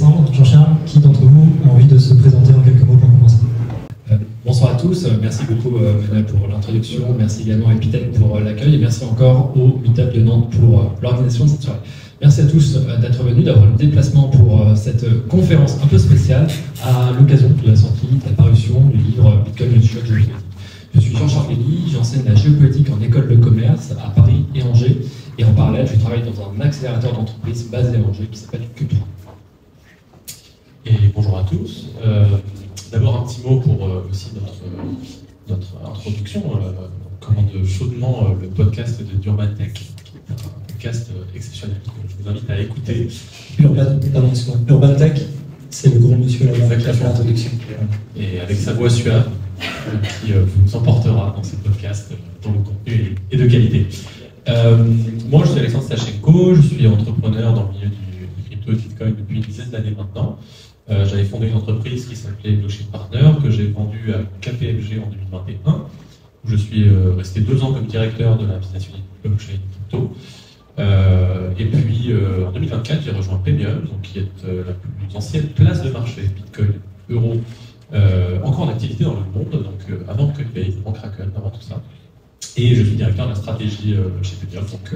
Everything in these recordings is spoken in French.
Alexandre, Jean-Charles, qui d'entre vous a envie de se présenter en quelques mots pour commencer? Bonsoir à tous, merci beaucoup Manuel pour l'introduction, merci également à Epitech pour l'accueil et merci encore au Meetup de Nantes pour l'organisation de cette soirée. Merci à tous d'être venus, d'avoir le déplacement pour cette conférence un peu spéciale à l'occasion de la sortie, de la parution du livre Bitcoin, le choc géopolitique. Je suis Jean-Charles Kelly, j'enseigne la géopolitique en école de commerce à Paris et Angers et en parallèle je travaille dans un accélérateur d'entreprise basé à Angers qui s'appelle Q3. Et bonjour à tous. D'abord un petit mot pour aussi notre introduction. On commande chaudement le podcast de Urban Tech, qui est un podcast exceptionnel que je vous invite à écouter. Urban Tech, c'est le gros monsieur là-bas qui a fait l'introduction. Et avec sa voix suave, qui vous emportera dans ce podcast dont le contenu est de qualité. Moi, je suis Alexandre Stachenko, je suis entrepreneur dans le milieu du crypto et Bitcoin depuis une dizaine d'années maintenant. J'avais fondé une entreprise qui s'appelait Blockchain Partner, que j'ai vendue à KPMG en 2021, où je suis resté 2 ans comme directeur de la business unit Blockchain Crypto. Et puis en 2024, j'ai rejoint Premium, donc, qui est la plus ancienne place de marché Bitcoin, Euro, encore en activité dans le monde, donc avant Coinbase, avant Kraken, avant tout ça. Et je suis directeur de la stratégie chez Premium, donc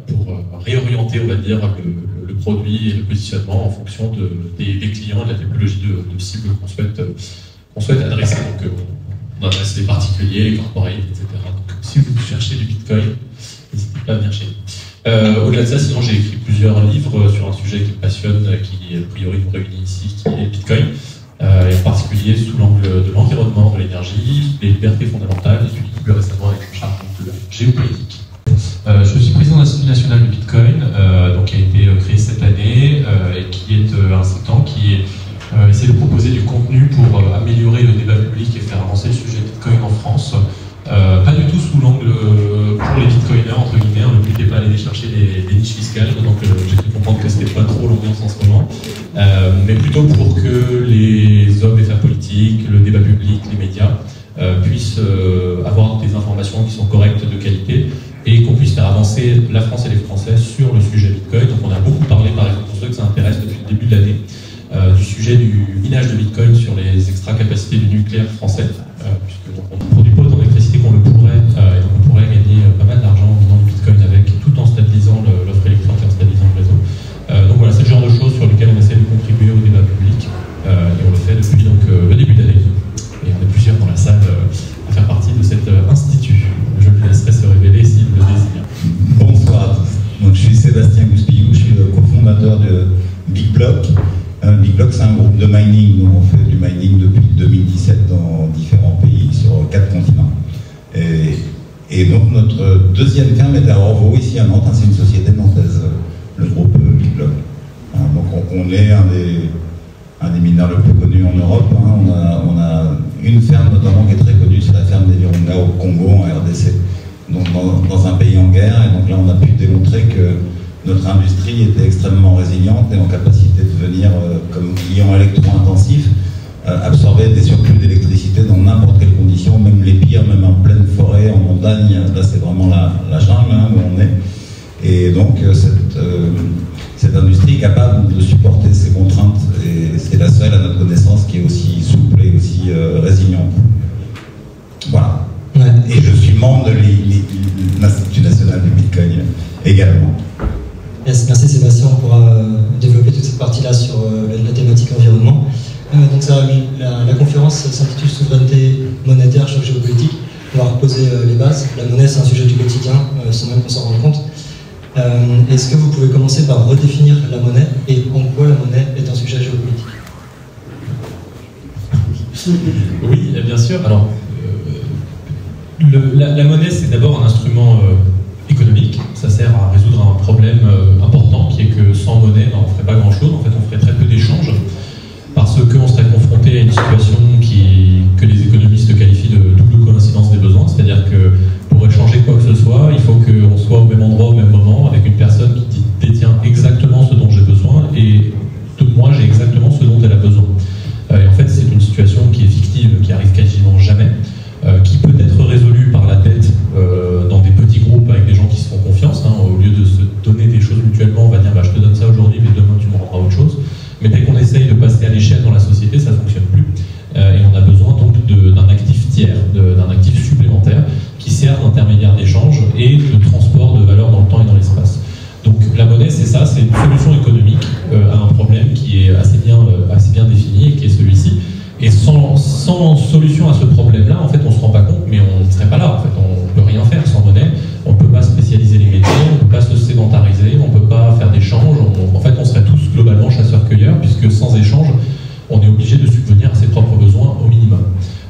pour réorienter, on va dire, le produit et le positionnement en fonction des clients et de la typologie de cible qu'on souhaite adresser. Donc, on adresse les particuliers, les corporates, etc. Donc, si vous cherchez du Bitcoin, n'hésitez pas à venir chez nous. Au-delà de ça, sinon, j'ai écrit plusieurs livres sur un sujet qui me passionne, qui, a priori, nous réunit ici, qui est Bitcoin, et en particulier sous l'angle de l'environnement, de l'énergie, des libertés fondamentales, et puis plus récemment avec Jean-Charles de la géopolitique. Je suis président de l'Institut national du Bitcoin, donc qui a été créé cette année et qui est un think tank qui essaie de proposer du contenu pour améliorer le débat public et faire avancer le sujet Bitcoin en France. Pas du tout sous l'angle pour les bitcoiners, entre guillemets, le but n'est pas d'aller chercher des niches fiscales, donc j'ai pu comprendre que c'était pas trop l'ambiance en ce moment, mais plutôt pour que les hommes et femmes politiques, le débat public, les médias puissent avoir des informations qui sont correctes, de qualité, et qu'on puisse faire avancer la France et les Français sur le sujet Bitcoin. Donc on a beaucoup parlé, par exemple, pour ceux que ça intéresse depuis le début de l'année, du sujet du minage de Bitcoin sur les extra-capacités du nucléaire français, puisque donc, on ne produit pas autant d'électricité qu'on le pourrait, et donc on pourrait gagner pas mal d'argent en vendant du Bitcoin avec, tout en stabilisant l'offre électrique et en stabilisant le réseau. Donc voilà, c'est le genre de choses sur lesquelles on essaie de contribuer au débat public, et on le fait depuis donc, le début de l'année. Et on est plusieurs dans la salle à faire partie de cet institut. Je lui laisserai se révéler s'il le désire. Bonsoir à tous. Donc, je suis Sébastien Gouspillou, je suis le cofondateur de Big Block. Big Block, c'est un groupe de mining. Nous, on fait du mining depuis 2017 dans différents pays, sur 4 continents. Et donc, notre deuxième ferme est à Orvaux, ici à Nantes. C'est une société nantaise, le groupe Big Block. Donc, on est un des mineurs le plus connus en Europe. On a une ferme notamment qui est très connue, c'est la ferme des Virunga au Congo, en RDC, donc dans un pays en guerre. Et donc là, on a pu démontrer que notre industrie était extrêmement résiliente et en capacité de venir, comme client électro-intensif, absorber des surplus d'électricité dans n'importe quelle condition, même les pires, même en pleine forêt, en montagne. Là, c'est vraiment la jungle où on est. Et donc, cette industrie est capable de supporter ces contraintes, et c'est la seule à notre connaissance qui est aussi souple et aussi résiliente. Voilà. Ouais. Et je suis membre de l'Institut national du Bitcoin également. Merci Sébastien, on pourra développer toute cette partie-là sur la thématique environnement. Donc la conférence s'intitule Souveraineté monétaire, choc géopolitique. On va reposer les bases. La monnaie, c'est un sujet du quotidien, sans même qu'on s'en rende compte. Est-ce que vous pouvez commencer par redéfinir la monnaie et en quoi la monnaie est un sujet géopolitique? Oui, bien sûr. Alors, la monnaie, c'est d'abord un instrument économique. Ça sert à résoudre un problème important qui est que sans monnaie, on ne ferait pas grand-chose. En fait, on ferait très peu d'échanges parce qu'on serait confronté à une situation que les économistes qualifient de double coïncidence des besoins. C'est-à-dire que pour échanger quoi que ce soit, il faut qu'on soit au même endroit, au même moment, avec une personne qui détient exactement ce dont j'ai besoin et moi, j'ai exactement ce dont elle a besoin. Et en fait, c'est une situation qui est fictive, qui arrive quasiment jamais, qui peut être résolue par la dette dans des petits groupes avec des gens qui se font confiance. Au lieu de se donner des choses mutuellement, on va dire bah, je te donne ça aujourd'hui, mais demain sans solution à ce problème-là, en fait, on se rend pas compte, mais on ne serait pas là. En fait, on peut rien faire sans monnaie. On peut pas spécialiser les métiers, on peut pas se sédentariser, on peut pas faire d'échanges. En fait, on serait tous globalement chasseurs-cueilleurs, puisque sans échange, on est obligé de subvenir à ses propres besoins au minimum.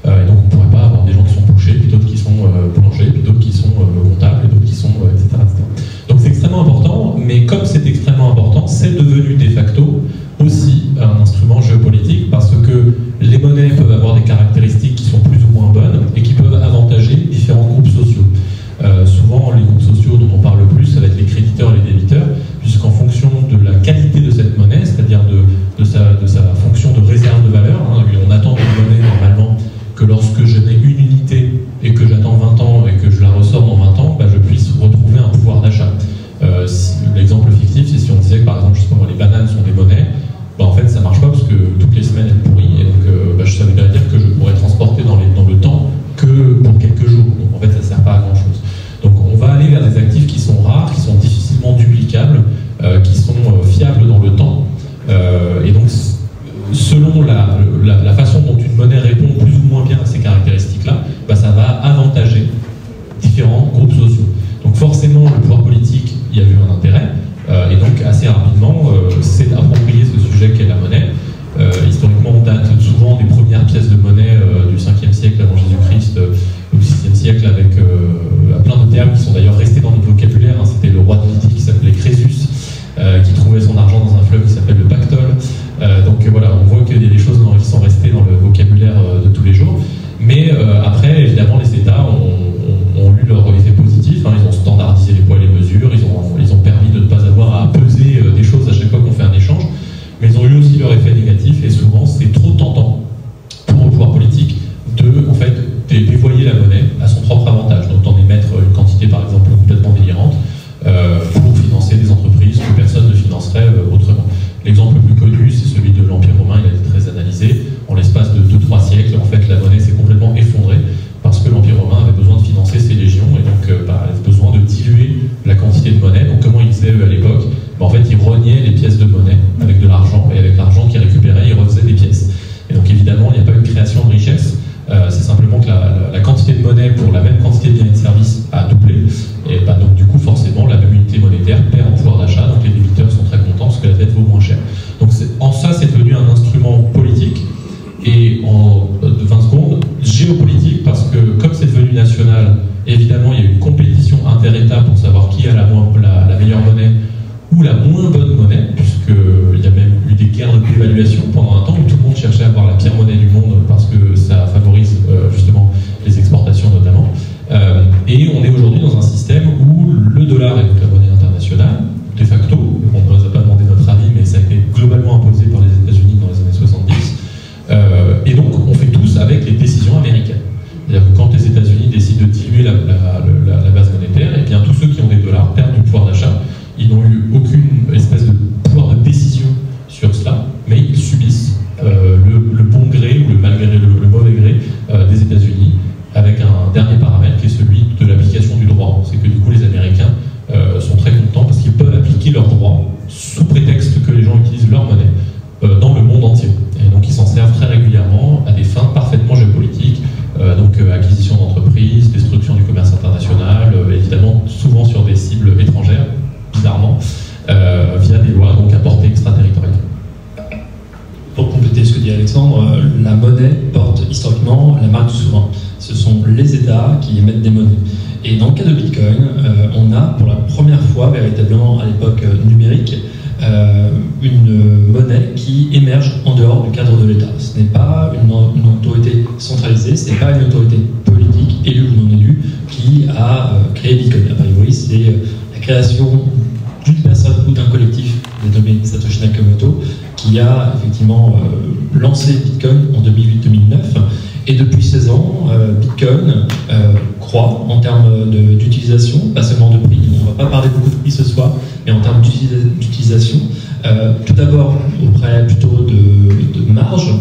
Et donc, on pourrait pas avoir des gens qui sont bouchers, puis d'autres qui sont boulangers, puis d'autres qui sont comptables, et d'autres qui sont etc., etc. Donc, c'est extrêmement important, mais comme c'est extrêmement important, c'est devenu de facto aussi un instrument géopolitique, parce que les monnaies peuvent avoir des caractéristiques qui sont plus ou moins bonnes et qui peuvent avantager différents groupes sociaux. Souvent, les groupes sociaux dont on parle le plus, ça va être les créditeurs et les débiteurs, puisqu'en fonction de la qualité de cette monnaie, c'est-à-dire de sa fonction de réserve de valeur, hein, on attend d'une monnaie normalement que lorsque je n'ai une unité et que j'attends 20 ans et que je la ressors dans 20 ans, je puisse retrouver un pouvoir d'achat. L'exemple fictif, c'est si on disait que par exemple, justement, les bananes sont des monnaies, en fait ça marche pas parce que toutes les semaines elles pourrissent, et donc ça veut dire que je pourrais transporter dans le temps que pour quelques jours. Donc en fait ça sert pas à grand chose. Donc on va aller vers des actifs qui sont rares, qui sont difficilement duplicables, qui sont fiables dans le temps, et donc selon la façon dont une monnaie répond plus ou moins bien à ces caractéristiques-là, ça va avantager différents groupes sociaux. Donc forcément, le pouvoir politique y a vu un intérêt, et donc assez rapidement, s'est approprié ce sujet qu'est la monnaie. Historiquement, on date souvent des premières pièces de monnaie du 5e siècle avant Jésus-Christ, au 6e siècle, avec plein de termes qui sont d'ailleurs restés dans notre vocabulaire. Hein. C'était le roi de Lydie qui s'appelait Crésus, qui trouvait son argent dans un fleuve qui s'appelle le Pactole. Donc voilà, on voit qu'il y a des choses qui sont restées dans le vocabulaire de tous les jours. Mais après, évidemment, les États ont eu leur effet positif. Hein. Ils ont standardisé les poids et les mesures, ils ont permis de ne pas avoir à peser des choses à chaque fois qu'on fait un échange. Mais ils ont eu aussi leur effet négatif, et souvent c'est trop tentant pour le pouvoir politique de, en fait, dévoyer la monnaie à son propre avantage, donc d'en émettre une quantité par exemple complètement délirante pour financer des entreprises que personne ne financerait autrement. L'exemple le plus connu, c'est celui de l'Empire romain. Il a été très analysé. En l'espace de 2-3 siècles, en fait, la monnaie s'est complètement effondrée parce que l'Empire romain avait besoin de financer ses légions, et donc avait besoin de diluer la quantité de monnaie. Donc comment ils faisaient à l'époque? En fait, ils rognaient les pièces de monnaie avec de l'argent, et avec l'argent qu'ils récupéraient, ils refaisaient des pièces. Et donc évidemment, il n'y a pas eu de création de richesse, c'est simplement que la quantité de monnaie pour la même quantité de biens et de services a doublé, et donc du coup, forcément, la même unité monétaire perd en pouvoir d'achat, donc les débiteurs sont très contents parce que la dette vaut moins cher. Donc en ça, c'est devenu un instrument politique, et en 20 secondes, géopolitique, parce que comme c'est devenu national, évidemment, il y a eu une compétition inter-État pour savoir qui a la meilleure monnaie ou la moins bonne monnaie, puisqu'il y a même eu des guerres de dévaluation pendant un temps où tout le monde cherchait à avoir la pire monnaie du monde parce que ça favorise justement les exportations notamment. Et on est aujourd'hui dans un système où le dollar est donc la monnaie internationale, de facto. On ne nous a pas demandé notre avis, mais ça a été globalement imposé par les États-Unis dans les années 70. Et donc on fait tous avec les décisions américaines. C'est-à-dire que quand les États-Unis décident de diluer la base monétaire, et bien tous ceux qui ont des dollars perdent du pouvoir d'achat. Ils n'ont eu aucune espèce de pouvoir de décision sur cela, mais ils subissent le bon gré ou le mauvais gré des États-Unis, avec un dernier paramètre qui est celui de l'application du droit. C'est que du coup les Américains sont très contents parce qu'ils peuvent appliquer leur droit sous prétexte que les gens utilisent leur monnaie dans le monde entier. Et donc ils s'en servent très régulièrement à des fins parfaitement géopolitiques, donc acquisition d'entreprises, destruction du commerce international, évidemment souvent sur des cibles étrangères, bizarrement, via des lois donc à portée extraterritoriale. Pour compléter ce que dit Alexandre, la monnaie porte historiquement la marque du souverain. Ce sont les États qui émettent des monnaies. Et dans le cas de Bitcoin, on a pour la première fois, véritablement à l'époque numérique, une monnaie qui émerge en dehors du cadre de l'État. Ce n'est pas une autorité centralisée, ce n'est pas une autorité politique, élue ou non élue, qui a créé Bitcoin. A priori, c'est la création d'une personne ou d'un collectif dénommé Satoshi Nakamoto qui a effectivement lancé Bitcoin en 2008-2009. Et depuis 16 ans, Bitcoin croît en termes d'utilisation, pas seulement de prix. On ne va pas parler beaucoup de prix ce soir, mais en termes d'utilisation. Tout d'abord auprès plutôt de marge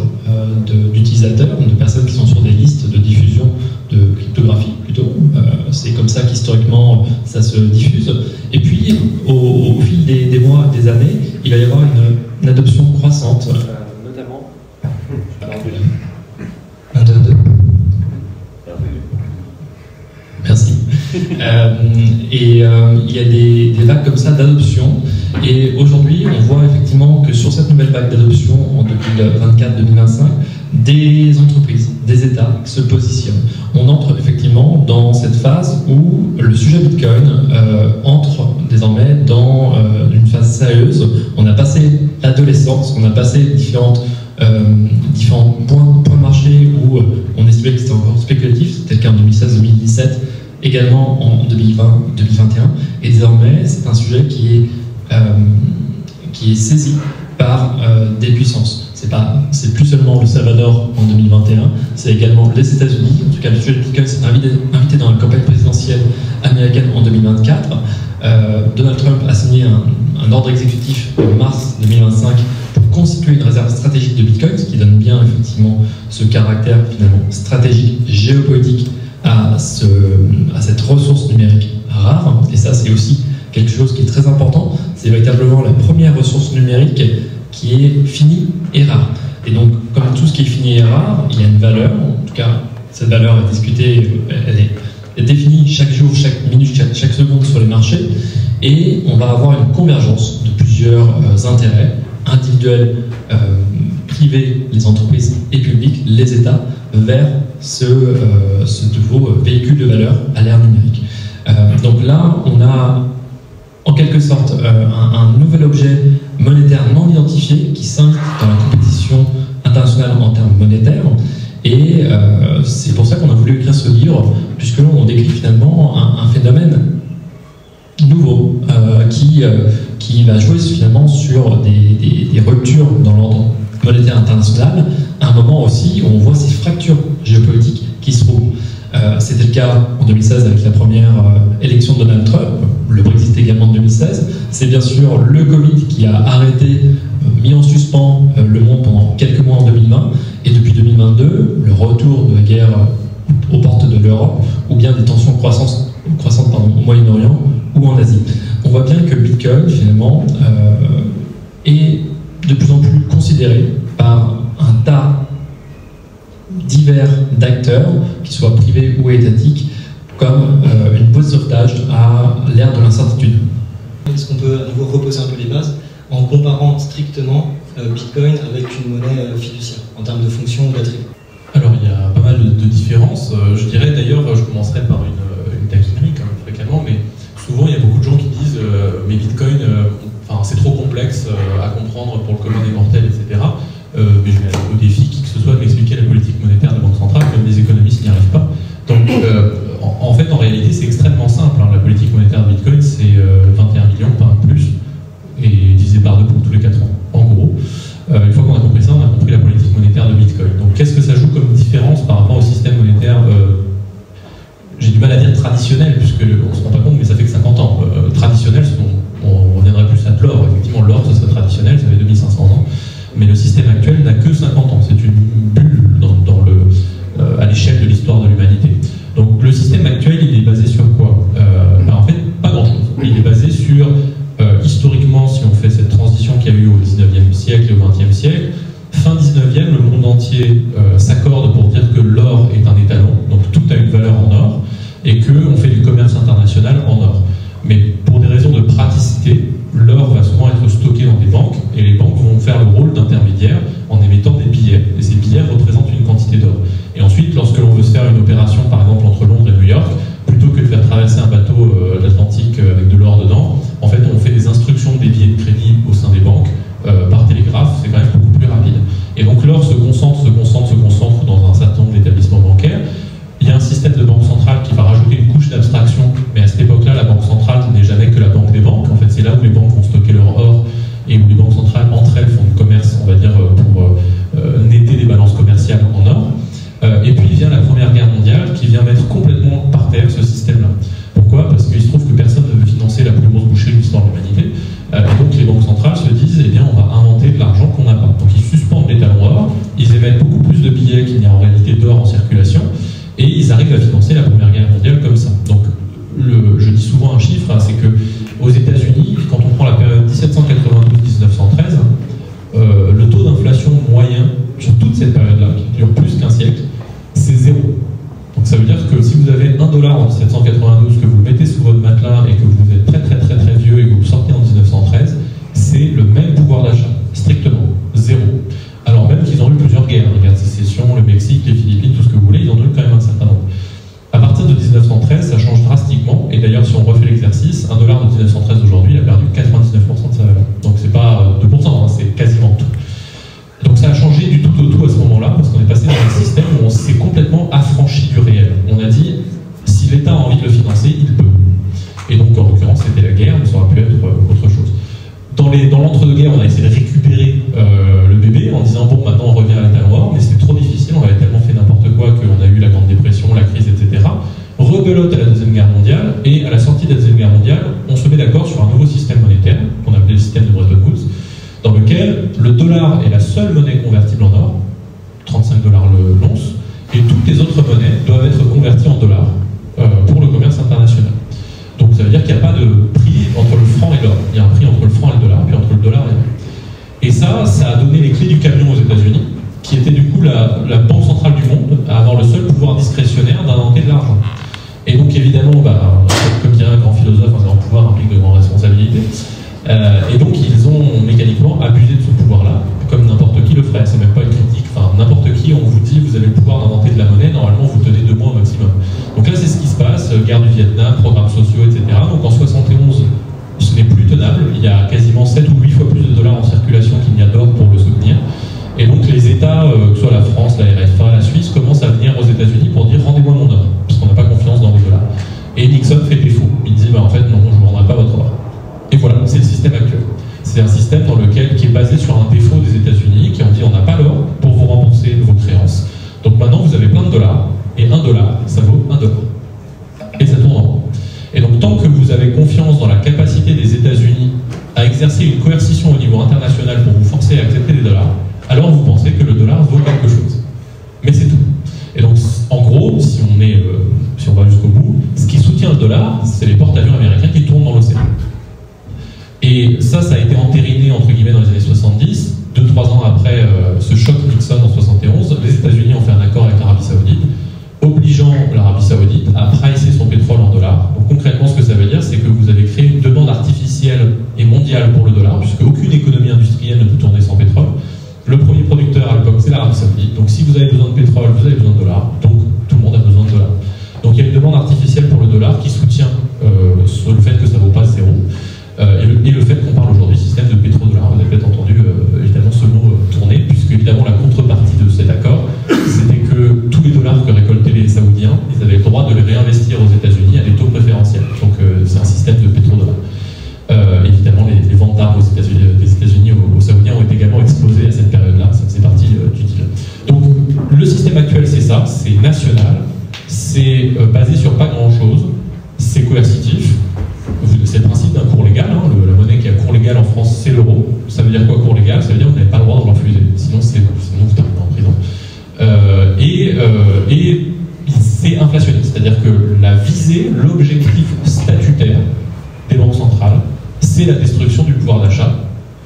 d'utilisateurs, de personnes qui sont sur des listes de diffusion de cryptographie plutôt. C'est comme ça qu'historiquement ça se diffuse. Et puis au fil des mois, des années, il va y avoir une adoption croissante, notamment. 1, 2. Il y a des vagues comme ça d'adoption. Et aujourd'hui, on voit effectivement que sur cette nouvelle vague d'adoption en 2024-2025, des entreprises, des États se positionnent. On entre effectivement dans cette phase où le sujet Bitcoin entre désormais dans une phase sérieuse. On a passé l'adolescence, on a passé différents points de marché où on estimait que c'était encore spéculatif, c'était le cas en 2016-2017, également en 2020-2021, et désormais c'est un sujet qui est saisi par des puissances. C'est plus seulement le Salvador en 2021, c'est également les États-Unis. En tout cas, le sujet de Bitcoin s'est invité dans la campagne présidentielle américaine en 2024. Donald Trump a signé un ordre exécutif en mars 2025 pour constituer une réserve stratégique de Bitcoin, ce qui donne bien effectivement ce caractère finalement stratégique, géopolitique à cette ressource numérique rare. Et ça, c'est aussi quelque chose qui est très important. C'est véritablement la première ressource numérique qui est finie et rare. Et donc, comme tout ce qui est fini et rare, il y a une valeur. En tout cas, cette valeur est discutée, elle est définie chaque jour, chaque minute, chaque seconde sur les marchés. Et on va avoir une convergence de plusieurs intérêts individuels, privés, les entreprises et publics, les États, vers ce nouveau véhicule de valeur à l'ère numérique. Donc là, on a en quelque sorte un nouvel objet monétaire non identifié qui s'invite dans la compétition internationale en termes monétaires. Et c'est pour ça qu'on a voulu écrire ce livre, puisque là, on décrit finalement un phénomène nouveau qui va jouer finalement sur des ruptures dans l'ordre monétaire international, à un moment aussi où on voit ces fractures géopolitiques qui se trouvent. C'était le cas en 2016 avec la première élection de Donald Trump, le Brexit également en 2016. C'est bien sûr le Covid qui a arrêté, mis en suspens le monde pendant quelques mois en 2020, et depuis 2022, le retour de la guerre aux portes de l'Europe, ou bien des tensions croissantes au Moyen-Orient ou en Asie. On voit bien que Bitcoin, finalement, est de plus en plus considéré par un tas divers d'acteurs, qu'ils soient privés ou étatiques, comme une boîte de sauvetage à l'ère de l'incertitude. Est-ce qu'on peut à nouveau reposer un peu les bases en comparant strictement Bitcoin avec une monnaie fiduciaire en termes de fonction ou d'attribut? Alors il y a pas mal de différences. Je dirais d'ailleurs, je commencerai par une taquinerie quand même fréquemment, mais souvent il y a beaucoup de gens qui disent mais Bitcoin, c'est trop complexe à comprendre pour le commun des mortels, etc. Mais je vais au défi qui que ce soit de m'expliquer la politique monétaire de la Banque centrale, même les économistes n'y arrivent pas. Donc en fait, en réalité, c'est extrêmement simple. Hein. La politique monétaire de Bitcoin, c'est 21 millions, pas un plus, et divisé par 2 pour tous les 4 ans. En gros, une fois qu'on a compris ça, on a compris la politique monétaire de Bitcoin. Donc qu'est-ce que ça joue comme différence par rapport au système monétaire j'ai du mal à dire traditionnel, puisqu'on ne se rend pas compte, mais ça fait que 50 ans. Traditionnel, on reviendrait plus à de l'or. Effectivement, l'or, ça serait traditionnel, ça fait 2500 ans. Mais le système actuel n'a que 50 ans. C'est une bulle à l'échelle de l'histoire de l'humanité. Donc le système actuel, il est basé sur quoi? En fait, pas grand-chose. Il est basé sur, historiquement, si on fait cette transition qu'il y a eu au 19e siècle et au 20e siècle, fin 19e, le monde entier s'accorde pour dire que l'or est un étalon, donc tout a une valeur en or, et qu'on fait du commerce international en or. Mais pour des raisons de praticité, l'or va souvent être stocké dans des banques, et les banques vont faire le rôle d'intermédiaire en émettant des billets, et ces billets représentent une quantité d'or. Et ensuite, lorsque l'on veut se faire une opération, par exemple entre Londres et New York, plutôt que de faire traverser un bateau l'Atlantique avec de l'or dedans, en fait, on fait des instructions des billets de crédit au sein des banques par télégraphe, c'est quand même beaucoup plus rapide. Et donc l'or se concentre dans un certain nombre d'établissements bancaires. Il y a un système de banque centrale qui va rajouter une couche d'abstraction, mais à cette époque-là, la banque centrale n'est jamais que la banque des banques. En fait, c'est là où les banques vont stocker leur or et où les banques centrales, entre elles, font du commerce, on va dire, pour lequel le dollar est la seule monnaie convertible en or, 35 $ l'once, et toutes les autres monnaies doivent être converties en dollars pour le commerce international. Donc ça veut dire qu'il n'y a pas de prix entre le franc et l'or. Il y a un prix entre le franc et le dollar, puis entre le dollar et l'or. Et ça a donné les clés du camion aux États-Unis, qui était du coup la banque centrale du monde à avoir le seul pouvoir discrétionnaire d'inventer de l'argent. Et donc évidemment, comme dirait un grand philosophe, un grand pouvoir implique de grandes responsabilités. Et donc ils ont mécaniquement abusé de ce pouvoir-là, comme n'importe qui le ferait. C'est même pas une critique. Enfin, n'importe qui, on vous dit, vous avez le pouvoir d'inventer de la monnaie, normalement vous tenez 2 mois au maximum. Donc là, c'est ce qui se passe, guerre du Vietnam, programmes sociaux, etc. Donc en 71, ce n'est plus tenable. Il y a quasiment 7 ou 8 fois plus de dollars en circulation qu'il n'y a d'or pour le soutenir. Et donc les États, que ce soit la France, la RFA, la Suisse, commencent à venir aux États-Unis pour dire rendez-moi mon or, parce qu'on n'a pas confiance dans vos dollars. Et Nixon fait défaut. Il dit en fait non, je ne vous rendrai pas votre or. Et voilà, c'est le système actuel. C'est un système qui est basé sur un défaut des États-Unis, qui ont dit on n'a pas l'or pour vous rembourser vos créances. Donc maintenant vous avez plein de dollars, et $1, ça vaut $1. Et ça tourne en rond. Et donc tant que vous avez confiance dans la capacité des États-Unis à exercer une coercition au niveau international pour vous forcer à accepter des dollars, alors vous pensez que le dollar vaut quelque chose. Mais c'est tout. Et donc en gros, si on va jusqu'au bout, ce qui soutient le dollar, c'est les porte-avions américains qui tournent dans l'océan. Et ça a été entériné entre guillemets dans les années 70. 2-3 ans après ce choc Nixon en 71, les États-Unis ont fait un accord avec l'Arabie Saoudite, obligeant l'Arabie Saoudite à pricer son pétrole en dollars. Donc concrètement, ce que ça veut dire, c'est que vous avez créé une demande artificielle et mondiale pour le dollar, puisque aucune économie industrielle ne peut tourner sans pétrole. Le premier producteur à l'époque, c'est l'Arabie Saoudite. Donc si vous avez besoin de pétrole, vous avez besoin de dollars. Donc tout le monde a besoin de dollars. Donc il y a une demande artificielle pour le dollar qui soutient sur le fait que ça ne vaut pas zéro. Et le fait qu'on parle aujourd'hui système de pétrodollar. Vous avez peut-être entendu évidemment ce mot tourner, puisque évidemment la contrepartie de cet accord, c'était que tous les dollars que récoltaient les Saoudiens, ils avaient le droit de les réinvestir aux États-Unis à des taux préférentiels. Donc c'est un système de pétrodollar. Évidemment, les ventes d'armes des États-Unis aux Saoudiens ont été également explosées à cette période-là. Ça faisait partie du deal. Donc le système actuel, c'est ça, c'est national, c'est basé sur pas grand-chose, c'est coercitif. C'est le principe d'un cours légal. La monnaie qui a cours légal en France, c'est l'euro. Ça veut dire quoi, cours légal? Ça veut dire que vous n'avez pas le droit de refuser. Sinon vous terminez en prison. Et c'est inflationniste. C'est-à-dire que la visée, l'objectif statutaire des banques centrales, c'est la destruction du pouvoir d'achat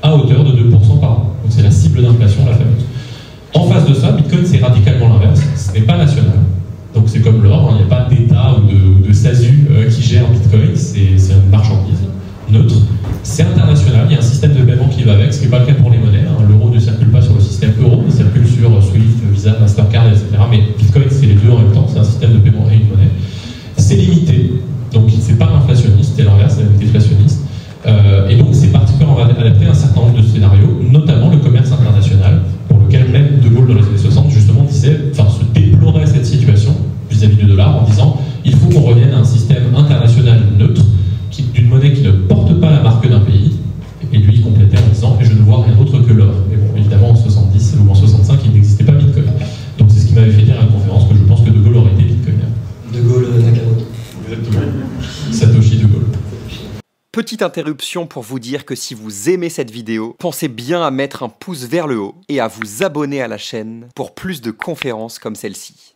à hauteur de 2% par an. Donc c'est la cible d'inflation, la fameuse. En face de ça, Bitcoin, c'est radicalement l'inverse. Ce n'est pas national. Donc c'est comme l'or, il n'y a pas d'État ou de SASU qui gère Bitcoin, c'est une marchandise neutre. C'est international, il y a un système de paiement qui va avec, ce qui n'est pas le cas pour les monnaies. L'euro ne circule pas sur le système euro, il circule sur Swift, Visa, Mastercard, etc. Mais Bitcoin, c'est les deux en même temps, c'est un système de paiement et une monnaie. C'est limité, donc c'est pas inflationniste, c'est l'inverse, c'est déflationniste. Et donc c'est particulièrement adapté à un certain nombre de scénarios, notamment le commerce international, pour lequel même De Gaulle dans les années 60 justement se déplorait cette situation vis-à-vis du dollar en disant il faut qu'on revienne à un système international neutre d'une monnaie qui ne porte pas la marque d'un pays. Et lui il complétait en disant et je ne vois rien d'autre que l'or. Mais bon, évidemment en 70 ou en 65 il n'existait pas Bitcoin. Donc c'est ce qui m'avait fait dire à la conférence que je pense que De Gaulle aurait été Bitcoiner. De Gaulle, Nakamoto. Exactement. Satoshi De Gaulle. Petite interruption pour vous dire que si vous aimez cette vidéo, pensez bien à mettre un pouce vers le haut et à vous abonner à la chaîne pour plus de conférences comme celle-ci.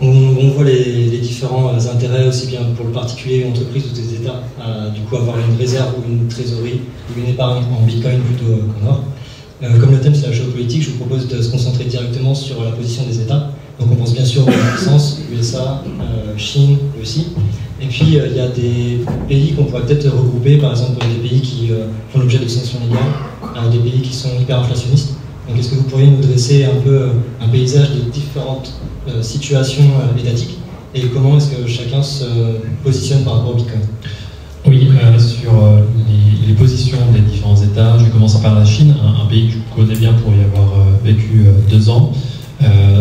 On voit les différents intérêts, aussi bien pour le particulier, l'entreprise ou des États, du coup avoir une réserve ou une trésorerie ou une épargne en Bitcoin plutôt qu'en or. Comme le thème c'est la géopolitique, je vous propose de se concentrer directement sur la position des États. Donc on pense bien sûr aux puissances, USA, Chine, Russie. Et puis il y a des pays qu'on pourrait peut-être regrouper, par exemple des pays qui font l'objet de sanctions légales, des pays qui sont hyper inflationnistes. Donc est-ce que vous pourriez nous dresser un peu un paysage des différentes situations étatiques et comment est-ce que chacun se positionne par rapport au Bitcoin? Oui, sur les positions des différents États, je vais commencer par la Chine, un pays que je connais bien pour y avoir vécu 2 ans.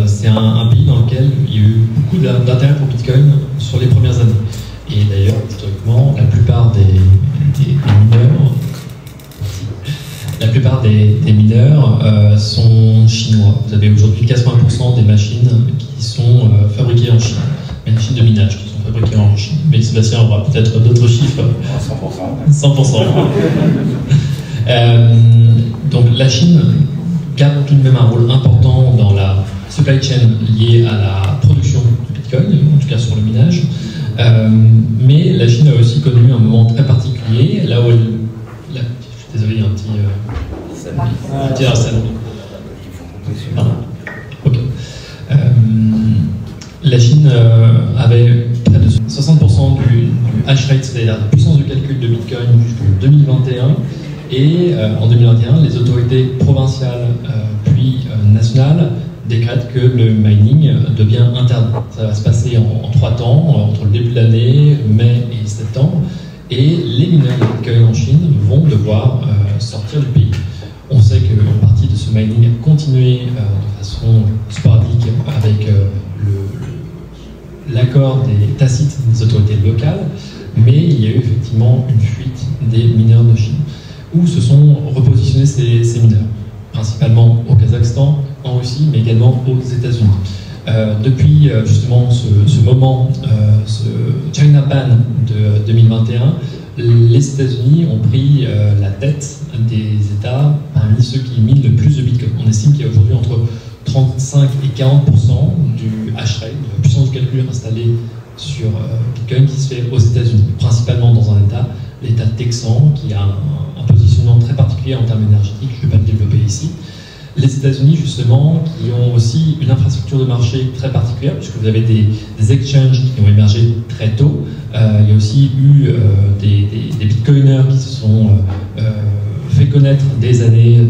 C'est un pays dans lequel il y a eu beaucoup d'intérêt pour Bitcoin sur les premières années. Et d'ailleurs, historiquement, la plupart des mineurs sont chinois. Vous avez aujourd'hui 80% des machines qui sont fabriquées en Chine. Les machines de minage qui sont fabriquées en Chine. Mais Sébastien aura peut-être d'autres chiffres. 100%. 100%. Donc la Chine garde tout de même un rôle important dans la supply chain liée à la production de Bitcoin, en tout cas sur le minage. Mais la Chine a aussi connu un moment très particulier, là où je suis désolé, il y a un petit harcèlement. Ok. La Chine avait près de 60% du hash rate, c'est-à-dire la puissance de calcul de Bitcoin jusqu'en 2021. Et en 2021, les autorités provinciales puis nationales décrètent que le mining devient interdit. Ça va se passer en 3 temps, entre le début de l'année, mai et septembre. Et les mineurs de Bitcoin en Chine vont devoir sortir du pays. On sait qu'une partie de ce mining a continué de façon sporadique avec l'accord tacite des autorités locales, mais il y a eu effectivement une fuite des mineurs de Chine, où se sont repositionnés ces mineurs, principalement au Kazakhstan, en Russie, mais également aux États-Unis. Depuis justement ce moment, ce China Ban de 2021, les États-Unis ont pris la tête des États parmi ceux qui minent le plus de Bitcoin. On estime qu'il y a aujourd'hui entre 35 et 40% du hash rate, de la puissance de calcul installée sur Bitcoin qui se fait aux États-Unis, principalement dans un État, l'État texan, qui a un positionnement très particulier en termes énergétiques. Je ne vais pas le développer ici. Les États-Unis, justement, qui ont aussi une infrastructure de marché très particulière, puisque vous avez des exchanges qui ont émergé très tôt. Il y a aussi eu des bitcoiners qui se sont fait connaître des années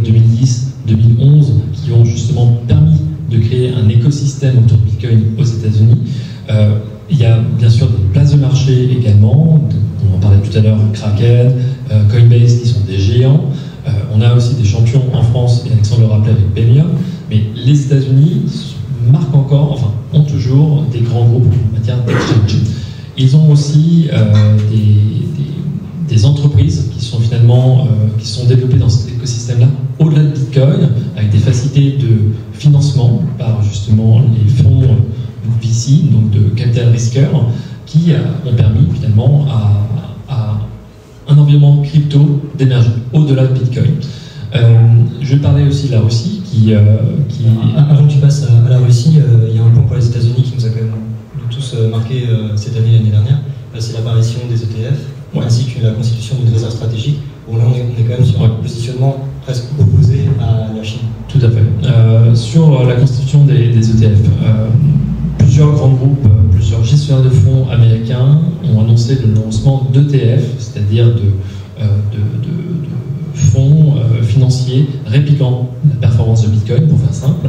2010-2011, qui ont justement permis de créer un écosystème autour de Bitcoin aux États-Unis. Il y a bien sûr des places de marché également. On en parlait tout à l'heure, Kraken, Coinbase, qui sont des géants. On a aussi des champions en France, et Alexandre le rappelait avec Payoneer, mais les États-Unis marquent encore, enfin, ont toujours des grands groupes en matière d'exchange. Ils ont aussi des entreprises qui sont finalement qui sont développées dans cet écosystème-là, au-delà de Bitcoin, avec des facilités de financement par justement les fonds VC, donc de capital risqueur, qui ont permis finalement à un environnement crypto d'émerger au-delà de Bitcoin. Je vais parler aussi de la Russie qui... Avant que tu passes à la Russie, il y a un point pour les États-Unis qui nous a quand même tous marqué cette année, l'année dernière. C'est l'apparition des ETF, ainsi que la constitution d'une réserve stratégique, où là on est quand même sur un positionnement presque opposé à la Chine. Tout à fait. Sur la constitution des ETF, plusieurs grands groupes, plusieurs gestionnaires de fonds américains ont annoncé le lancement d'ETF, c'est-à-dire de fonds financiers répliquant la performance de Bitcoin, pour faire simple,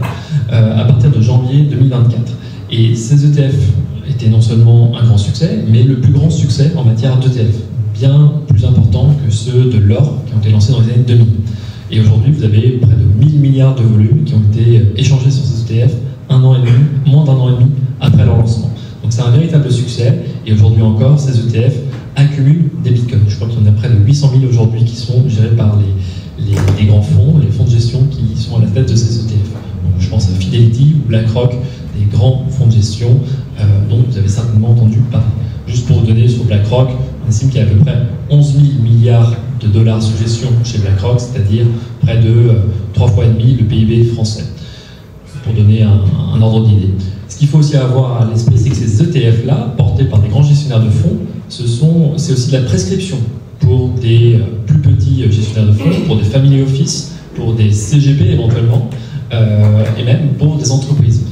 à partir de janvier 2024. Et ces ETF étaient non seulement un grand succès, mais le plus grand succès en matière d'ETF, bien plus important que ceux de l'or qui ont été lancés dans les années 2000. Et aujourd'hui, vous avez près de 1000 milliards de volumes qui ont été échangés sur ces ETF moins d'un an et demi après leur lancement. Donc c'est un véritable succès, et aujourd'hui encore, ces ETF accumulent des bitcoins. Je crois qu'il y en a près de 800 000 aujourd'hui qui sont gérés par les grands fonds, les fonds de gestion qui sont à la tête de ces ETF. Donc je pense à Fidelity ou BlackRock, des grands fonds de gestion dont vous avez certainement entendu parler. Juste pour vous donner sur BlackRock, on estime qu'il y a à peu près 11 000 milliards de dollars sous gestion chez BlackRock, c'est-à-dire près de 3 fois et demi le PIB français, pour donner un ordre d'idée. Ce qu'il faut aussi avoir à l'esprit, c'est que ces ETF-là, portés par des grands gestionnaires de fonds, c'est aussi de la prescription pour des plus petits gestionnaires de fonds, pour des family office, pour des CGP éventuellement, et même pour des entreprises.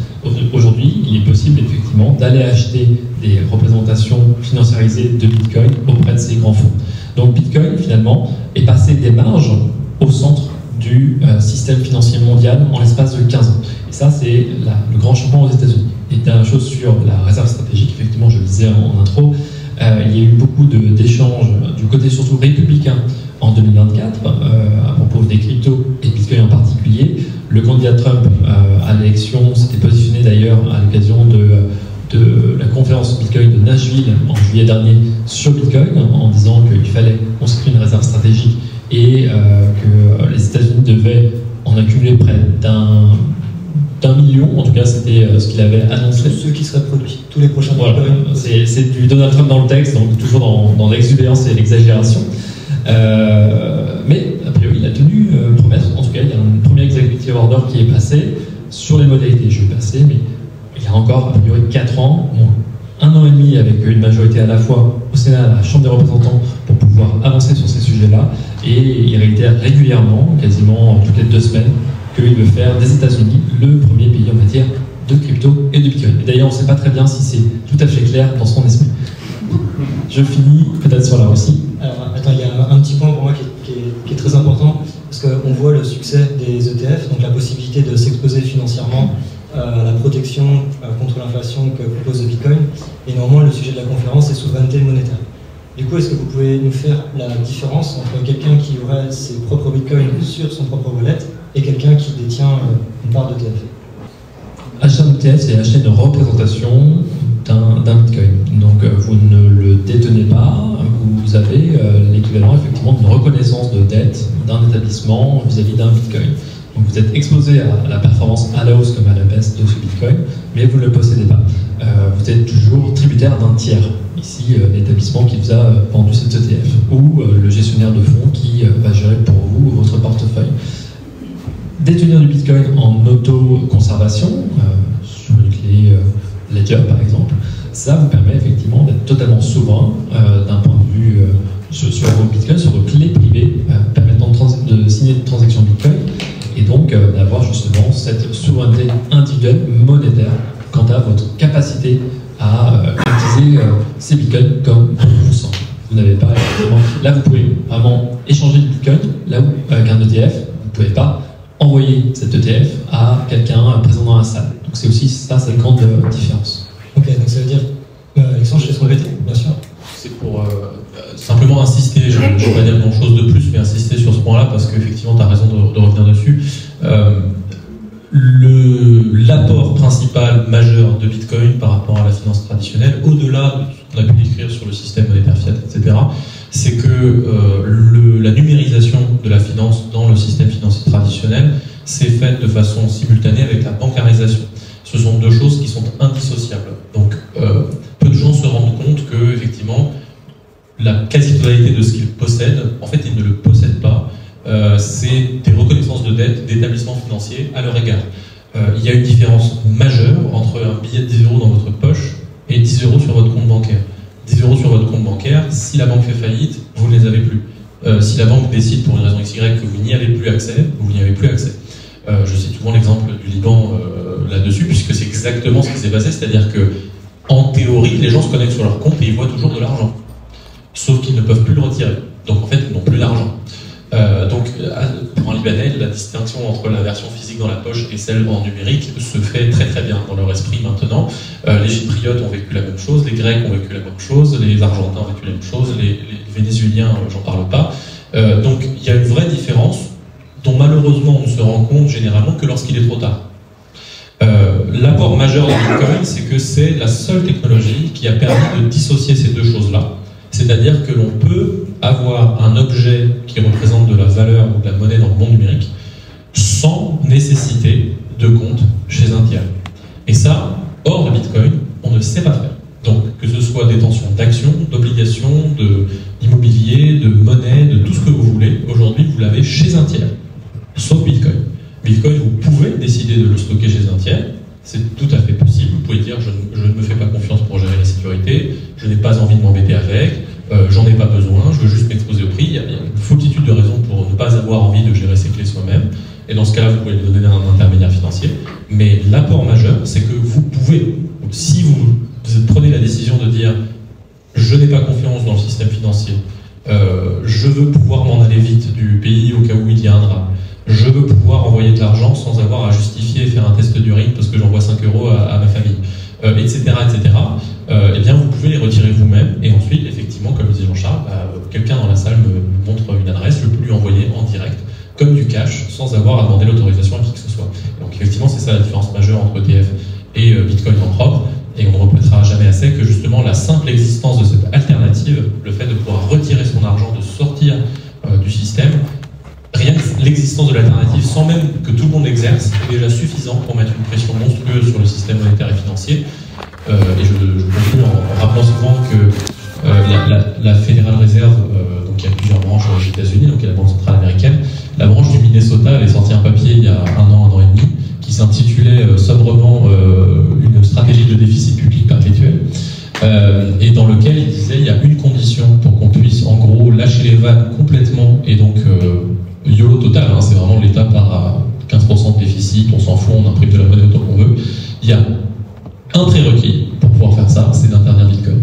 Aujourd'hui, il est possible effectivement d'aller acheter des représentations financiarisées de Bitcoin auprès de ces grands fonds. Donc Bitcoin, finalement, est passé des marges au centre du système financier mondial en l'espace de 15 ans. Et ça, c'est le grand changement aux États-Unis. Et dernière chose sur la réserve stratégique, effectivement, je le disais en intro, il y a eu beaucoup d'échanges du côté surtout républicain en 2024 à propos des cryptos et Bitcoin en particulier. Le candidat Trump à l'élection s'était positionné d'ailleurs à l'occasion de la conférence Bitcoin de Nashville en juillet dernier sur Bitcoin en disant qu'il fallait construire une réserve stratégique et que les États-Unis devaient en accumuler près d'un million, en tout cas c'était ce qu'il avait annoncé. Ceux qui seraient produits, tous les prochains voilà, c'est du Donald Trump dans le texte, donc toujours dans l'exubérance et l'exagération. Mais a priori, il a qui est passé. Sur les modalités, je vais passer, mais il y a encore a priori 4 ans, bon, 1 an et demi avec une majorité à la fois au Sénat, à la Chambre des représentants, pour pouvoir avancer sur ces sujets-là, et il réitère régulièrement, quasiment toutes les 2 semaines, qu'il veut faire des États-Unis le premier pays en matière de crypto et de Bitcoin. Et d'ailleurs, on ne sait pas très bien si c'est tout à fait clair dans son esprit. Je finis peut-être sur la Russie. Alors, attends, il y a un petit point pour moi qui est très important, parce qu'on voit le succès des ETF, donc la possibilité de s'exposer financièrement à la protection contre l'inflation que propose le Bitcoin. Et normalement, le sujet de la conférence est souveraineté monétaire. Du coup, est-ce que vous pouvez nous faire la différence entre quelqu'un qui aurait ses propres Bitcoins sur son propre wallet et quelqu'un qui détient une part d'ETF? Acheter un ETF, c'est acheter une représentation d'un Bitcoin. Donc vous ne le détenez pas, vous avez l'équivalent effectivement d'une reconnaissance de dette d'un établissement vis-à-vis d'un Bitcoin. Donc vous êtes exposé à la performance à la hausse comme à la baisse de ce Bitcoin, mais vous ne le possédez pas. Vous êtes toujours tributaire d'un tiers, ici l'établissement qui vous a vendu cet ETF, ou le gestionnaire de fonds qui va gérer pour vous votre portefeuille. Détenir du Bitcoin en auto-conservation, sur une clé Ledger par exemple, ça vous permet effectivement d'être totalement souverain d'un point de vue sur vos Bitcoins, sur vos clés privées permettant de signer une transaction Bitcoin et donc d'avoir justement cette souveraineté individuelle monétaire quant à votre capacité à utiliser ces Bitcoins comme vous semble. Vous n'avez pas effectivement... Là, vous pouvez vraiment échanger du Bitcoin, là où avec un ETF, vous ne pouvez pas envoyer cet ETF à quelqu'un présent dans la salle. Donc c'est aussi ça, cette grande différence. Ok, donc ça veut dire, Alexandre, je te souhaite, bien sûr. C'est pour simplement insister, je ne vais pas dire grand chose de plus, mais insister sur ce point-là, parce qu'effectivement, tu as raison de revenir dessus. L'apport principal majeur de Bitcoin par rapport à la finance traditionnelle, au-delà de ce qu'on a pu décrire sur le système monétaire fiat, etc., c'est que la numérisation de la finance dans le système financier traditionnel s'est faite de façon simultanée avec la bancarisation. Ce sont 2 choses qui sont indissociables. Donc, peu de gens se rendent compte que, effectivement, la quasi-totalité de ce qu'ils possèdent, en fait, ils ne le possèdent pas. C'est des reconnaissances de dette d'établissements financiers à leur égard. Il y a une différence majeure entre un billet de 10 € dans votre poche et 10 € sur votre compte bancaire. 10 € sur votre compte bancaire, si la banque fait faillite, vous ne les avez plus. Si la banque décide pour une raison XY que vous n'y avez plus accès, vous n'y avez plus accès. Je cite souvent l'exemple du Liban là-dessus, puisque c'est exactement ce qui s'est passé, c'est-à-dire que, en théorie, les gens se connectent sur leur compte et ils voient toujours de l'argent. Sauf qu'ils ne peuvent plus le retirer. Donc en fait, ils n'ont plus d'argent. Donc, pour un Libanais, la distinction entre la version physique dans la poche et celle en numérique se fait très très bien dans leur esprit maintenant. Les Chypriotes ont vécu la même chose, les Grecs ont vécu la même chose, les Argentins ont vécu la même chose, les Vénézuéliens, j'en parle pas. Donc, il y a une vraie différence dont malheureusement on ne se rend compte généralement que lorsqu'il est trop tard. L'apport majeur de Bitcoin, c'est que c'est la seule technologie qui a permis de dissocier ces 2 choses-là. C'est-à-dire que l'on peut avoir un objet qui représente de la valeur ou de la monnaie dans le monde numérique sans nécessité de compte chez un tiers. Et ça, hors le Bitcoin, on ne sait pas faire. Donc, que ce soit détention d'actions, d'obligations, d'immobilier, de monnaie, de tout ce que vous voulez, aujourd'hui, vous l'avez chez un tiers, sauf Bitcoin. Bitcoin, vous pouvez décider de le stocker chez un tiers, c'est tout à fait possible. Vous pouvez dire, je ne me fais pas confiance pour gérer la sécurité, je n'ai pas envie de m'embêter avec, j'en ai pas besoin, je veux juste m'exposer au prix. Il y a une foultitude de raisons pour ne pas avoir envie de gérer ses clés soi-même. Et dans ce cas-là, vous pouvez les donner à un intermédiaire financier. Mais l'apport majeur, c'est que vous pouvez, si vous prenez la décision de dire je n'ai pas confiance dans le système financier, je veux pouvoir m'en aller vite du pays au cas où il y a un drame, je veux pouvoir envoyer de l'argent sans avoir à justifier et faire un test d'urine parce que j'envoie 5 € à ma famille, etc., etc., eh bien vous pouvez les retirer vous-même et ensuite, effectivement, comme disait Jean-Charles, quelqu'un dans la salle me montre une adresse, je peux lui envoyer en direct, comme du cash, sans avoir à demander l'autorisation à qui que ce soit. Donc effectivement, c'est ça la différence majeure entre ETF et Bitcoin en propre, et on ne répétera jamais assez que justement la simple existence de cette alternative, le fait de pouvoir retirer son argent, de sortir du système, rien que l'existence de l'alternative, sans même que tout le monde l'exerce, est déjà suffisant pour mettre une pression monstrueuse sur le système monétaire et financier. Et je conclue en rappelant souvent que la Federal Reserve, donc il y a plusieurs branches aux États-Unis, donc il y a la Banque centrale américaine, la branche du Minnesota avait sorti un papier il y a un an et demi, s'intitulait sobrement une stratégie de déficit public perpétuel, et dans lequel il disait il y a une condition pour qu'on puisse en gros lâcher les vannes complètement, et donc YOLO total, hein, c'est vraiment l'État part à 15% de déficit, on s'en fout, on imprime de la monnaie autant qu'on veut. Il y a un prérequis pour pouvoir faire ça, c'est d'interdire Bitcoin.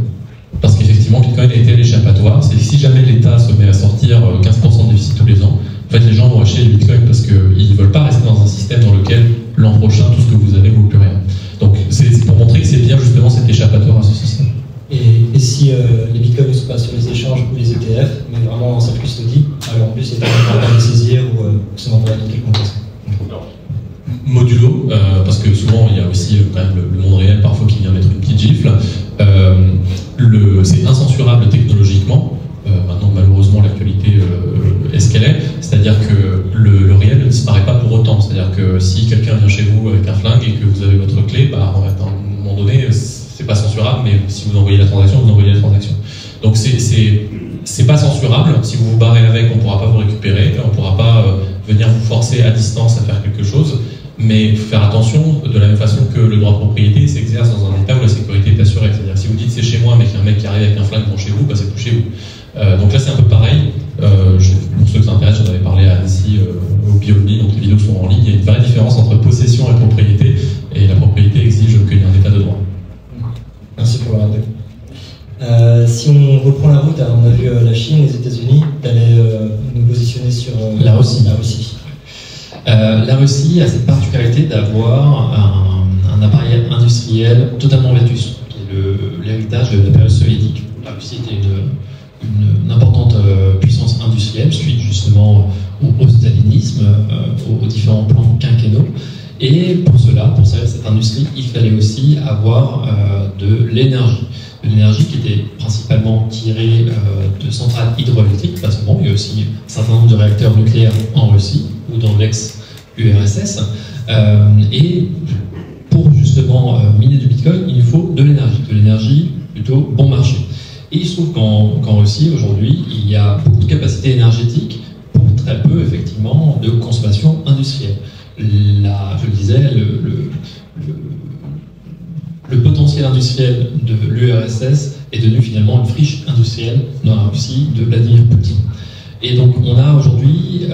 Parce qu'effectivement, Bitcoin a été l'échappatoire. C'est que si jamais l'État se met à sortir 15% de déficit tous les ans, en fait, les gens vont acheter du Bitcoin parce qu'ils ne veulent pas rester dans un système dans lequel l'an prochain, tout ce que vous avez ne vaut plus rien. Donc, c'est pour montrer que c'est bien justement cet échappatoire à ce système. Et si les bitcoins ne sont pas sur les échanges ou les ETF, mais vraiment dans sa custodie, alors en plus, c'est pas les saisir ou c'est dans quel contexte. Modulo, parce que souvent il y a aussi quand même le monde réel parfois qui vient mettre une petite gifle. C'est incensurable technologiquement. Maintenant, malheureusement, l'actualité est ce qu'elle est. C'est-à-dire que le réel ne disparaît pas pour autant. C'est-à-dire que si quelqu'un vient chez vous avec un flingue et que vous avez votre clé, bah, à un moment donné, c'est pas censurable, mais si vous envoyez la transaction, vous envoyez la transaction. Donc c'est pas censurable. Si vous vous barrez avec, on pourra pas vous récupérer, on pourra pas venir vous forcer à distance à faire quelque chose. Mais il faut faire attention, de la même façon que le droit de propriété s'exerce dans un état où la sécurité est assurée. C'est-à-dire que si vous dites c'est chez moi, mais qu'il y a un mec qui arrive avec un flingue devant chez vous, bah c'est plus chez vous. Donc là c'est un peu pareil. Pour ceux que ça intéresse, j'en avais parlé à Annecy au BioLB, donc les vidéos sont en ligne. Il y a une vraie différence entre possession et propriété, et la propriété exige qu'il y ait un état de droit. Merci pour le rappel. Si on reprend la route, on a vu la Chine, les États-Unis, tu allais nous positionner sur la Russie. La Russie a cette particularité d'avoir un appareil industriel totalement vétuste, qui est l'héritage de la période soviétique. La Russie était une importante puissance industrielle, suite justement au stalinisme, aux différents plans quinquennaux. Et pour cela, pour servir cette industrie, il fallait aussi avoir de l'énergie. De l'énergie qui était principalement tirée de centrales hydroélectriques, pas seulement, il y a aussi un certain nombre de réacteurs nucléaires en Russie ou dans l'ex-URSS. Et pour justement miner du Bitcoin, il faut de l'énergie plutôt bon marché. Et il se trouve qu'en Russie, aujourd'hui, il y a beaucoup de capacités énergétiques pour très peu, effectivement, de consommation industrielle. Je le disais, le potentiel industriel de l'URSS est devenu finalement une friche industrielle dans la Russie de Vladimir Poutine. Et donc on a aujourd'hui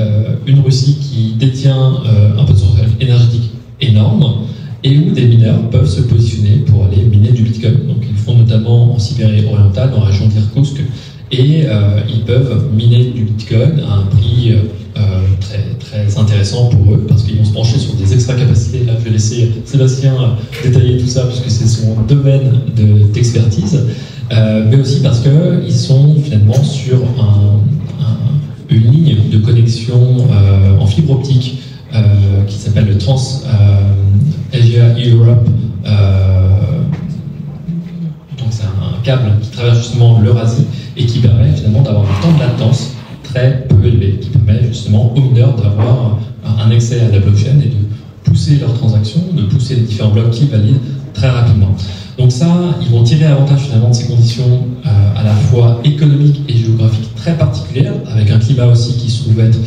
une Russie qui détient un potentiel énergétique énorme et où des mineurs peuvent se positionner pour aller miner du Bitcoin. Donc ils le font notamment en Sibérie orientale, dans la région d'Irkoutsk, et ils peuvent miner du Bitcoin à un prix très intéressant pour eux, parce qu'ils vont se pencher sur des extra capacités. Là, je vais laisser Sébastien détailler tout ça, puisque c'est son domaine d'expertise, mais aussi parce qu'ils sont finalement sur une ligne de connexion en fibre optique qui s'appelle le Trans-Asia Europe. Donc c'est un câble qui traverse justement l'Eurasie et qui permet finalement d'avoir un temps de latence très peu élevé, qui permet justement aux mineurs d'avoir un accès à la blockchain et de pousser leurs transactions, de pousser les différents blocs qu'ils valident très rapidement. Donc ça, ils vont tirer avantage finalement de ces conditions à la fois économiques et géographiques très particulières, avec un climat aussi qui se trouve être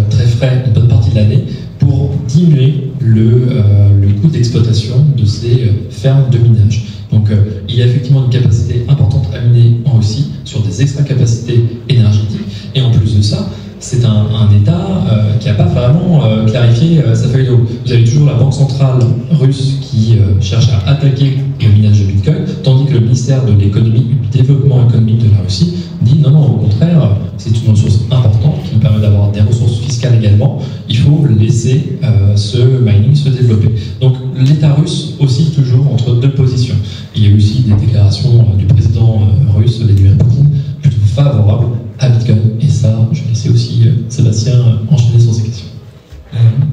très frais une bonne partie de l'année, pour diminuer le coût d'exploitation de ces fermes de minage. Donc il y a effectivement une capacité importante à miner en Russie sur des extra capacités énergétiques, et en plus de ça, c'est un État qui n'a pas vraiment clarifié sa feuille de route. Vous avez toujours la Banque centrale russe qui cherche à attaquer le minage de Bitcoin, tandis que le ministère de l'économie et du développement économique de la Russie dit non, au contraire, c'est une ressource importante qui nous permet d'avoir des ressources fiscales également. Il faut laisser ce mining se développer. Donc l'État russe oscille toujours entre deux positions. Il y a aussi des déclarations du président russe, Vladimir Poutine, plutôt favorables à Bitcoin. Et ça, je vais laisser aussi Sébastien enchaîner sur ces questions.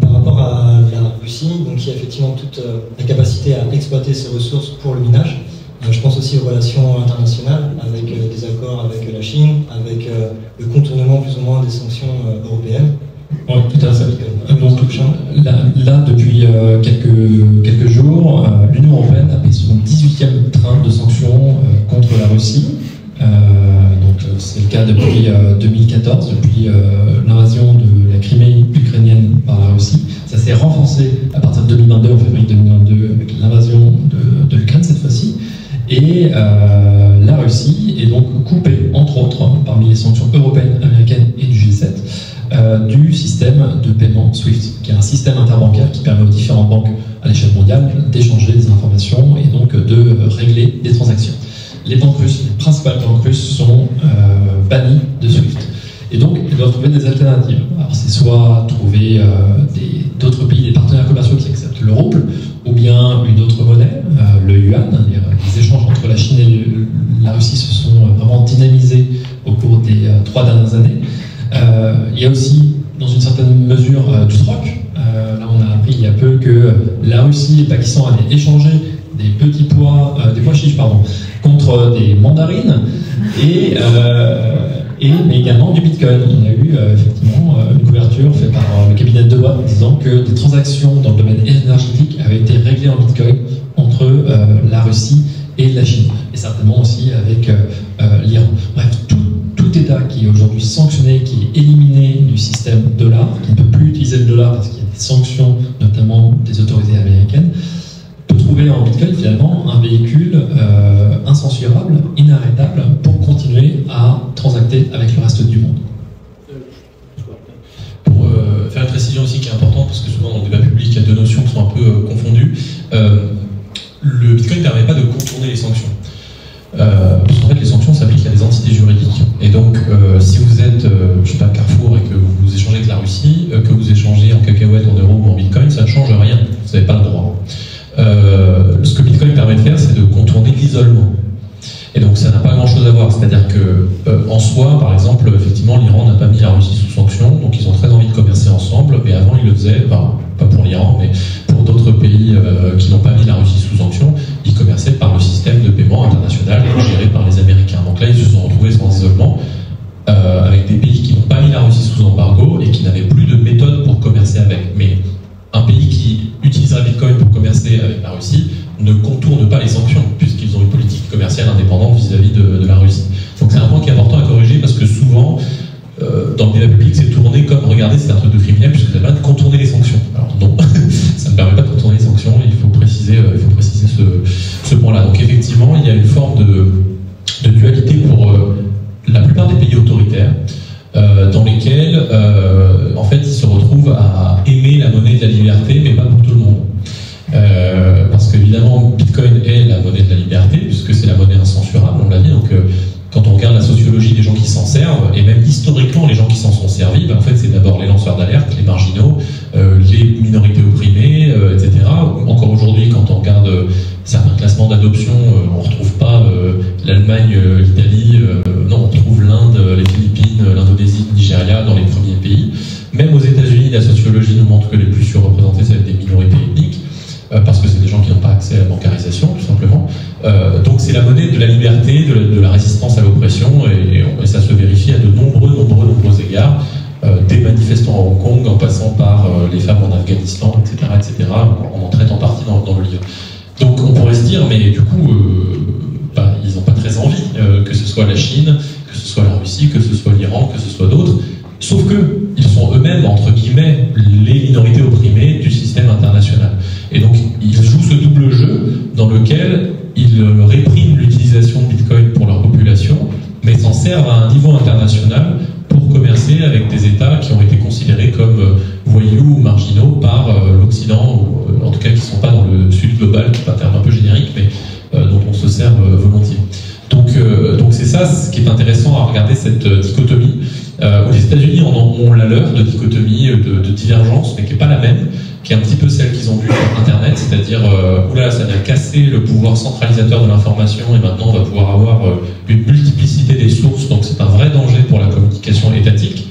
Par rapport à la Russie, donc il y a effectivement toute la capacité à exploiter ces ressources pour le minage. Je pense aussi aux relations internationales, avec des accords avec la Chine, avec le contournement plus ou moins des sanctions européennes. Oui, tout à fait. Donc, là, depuis quelques jours, l'Union européenne a pris son 18e train de sanctions contre la Russie. Donc c'est le cas depuis 2014, depuis l'invasion de la Crimée ukrainienne par la Russie. Ça s'est renforcé à partir de 2022 et la Russie est donc coupée, entre autres, parmi les sanctions européennes, américaines et du G7, du système de paiement SWIFT, qui est un système interbancaire qui permet aux différentes banques à l'échelle mondiale d'échanger des informations et donc de régler des transactions. Les banques russes, les principales banques russes sont bannies de SWIFT. Et donc, ils doivent trouver des alternatives. Alors, c'est soit trouver d'autres pays, des partenaires commerciaux qui acceptent le rouble, ou bien une autre monnaie, le yuan. Les échanges entre la Chine et la Russie se sont vraiment dynamisés au cours des 3 dernières années. Il y a aussi, dans une certaine mesure, du troc. Là, on a appris il y a peu que la Russie et le Pakistan avaient échangé des pois chiches, contre des mandarines mais également du Bitcoin. On a eu effectivement une couverture faite par le cabinet de Deloitte disant que des transactions dans le domaine énergétique avaient été réglées en Bitcoin entre la Russie et la Chine, et certainement aussi avec l'Iran. Bref, tout État qui est aujourd'hui sanctionné, qui est éliminé du système dollar, qui ne peut plus utiliser le dollar parce qu'il y a des sanctions, notamment des autorités américaines, peut trouver en Bitcoin finalement un véhicule incensurable, inarrêtable pour continuer à transacter avec le reste du monde. Pour faire une précision aussi qui est importante, parce que souvent dans le débat public il y a deux notions qui sont un peu confondues. Le Bitcoin ne permet pas de contourner les sanctions. Parce qu'en fait les sanctions s'appliquent à des entités juridiques. Et donc si vous êtes, je sais pas, Carrefour et que vous échangez avec la Russie, que vous échangez en cacahuètes, en euros ou en Bitcoin, ça ne change rien. Vous n'avez pas le droit. Ce que Bitcoin permet de faire, c'est de contourner l'isolement. Et donc ça n'a pas grand-chose à voir. C'est-à-dire que en soi, par exemple, effectivement, l'Iran n'a pas mis la Russie sous sanction, donc ils ont très envie de commercer ensemble. Mais avant, ils le faisaient, pas pour l'Iran, mais pour d'autres pays qui n'ont pas mis la Russie sous sanction, ils commerçaient par le système de paiement international géré par les Américains. Donc là, ils se sont retrouvés sans isolement avec des pays qui n'ont pas mis la Russie sous embargo et qui n'avaient plus de méthode pour commercer avec. Mais un pays qui utiliserait Bitcoin pour commercer avec la Russie ne contourne pas les sanctions, puisqu'ils ont une politique commerciale indépendante vis-à-vis de la Russie. Donc c'est un point qui est important à corriger, parce que souvent, dans le débat public, c'est tourné comme, regardez, c'est un truc de criminel, puisque ça permet de contourner les sanctions. Alors non, ça ne permet pas de contourner les sanctions, il faut préciser ce point-là. Donc effectivement, il y a une forme de dualité pour la plupart des pays autoritaires, dans lesquels, en fait, ils se retrouvent à aimer la monnaie de la liberté, mais pas pour tout le monde. Parce qu'évidemment, Bitcoin est la monnaie de la liberté, puisque c'est la monnaie incensurable, on l'a dit. Donc, quand on regarde la sociologie des gens qui s'en servent, et même historiquement, les gens qui s'en sont servis, en fait, c'est d'abord les lanceurs d'alerte, les marginaux, les minorités opprimées, etc. Encore aujourd'hui, quand on regarde certains classements d'adoption, on ne retrouve pas l'Allemagne, l'Italie, non, on trouve l'Inde, les Philippines, l'Indonésie, le Nigeria dans les premiers pays. Même aux États-Unis, la sociologie nous montre que les plus surreprésentés, c'est des minorités ethniques, parce que c'est des gens qui n'ont pas accès à la bancarisation, tout simplement. Donc c'est la monnaie de la liberté, de la résistance à l'oppression, et ça se vérifie à de nombreux égards, des manifestants à Hong Kong, en passant par les femmes en Afghanistan, etc., on en traite en partie dans le livre. Donc on pourrait se dire, mais du coup, ils n'ont pas très envie que ce soit la Chine, que ce soit la Russie, que ce soit l'Iran, que ce soit d'autres, sauf qu'ils sont eux-mêmes, entre guillemets, les minorités opprimées du système international. Et donc ils jouent ce double jeu dans lequel ils répriment l'utilisation de Bitcoin pour leur population, mais s'en servent à un niveau international pour commercer avec des États qui ont été considérés comme voyous ou marginaux par l'Occident, ou en tout cas qui ne sont pas dans le Sud global, qui est un terme un peu générique, mais dont on se sert volontiers. Donc c'est ça ce qui est intéressant à regarder, cette dichotomie, où les États-Unis ont la leur de dichotomie, de divergence, mais qui n'est pas la même, qui est un petit peu celle qu'ils ont vue sur Internet, c'est-à-dire, oula, ça vient casser le pouvoir centralisateur de l'information, et maintenant on va pouvoir avoir une multiplicité des sources, donc c'est un vrai danger pour la communication étatique.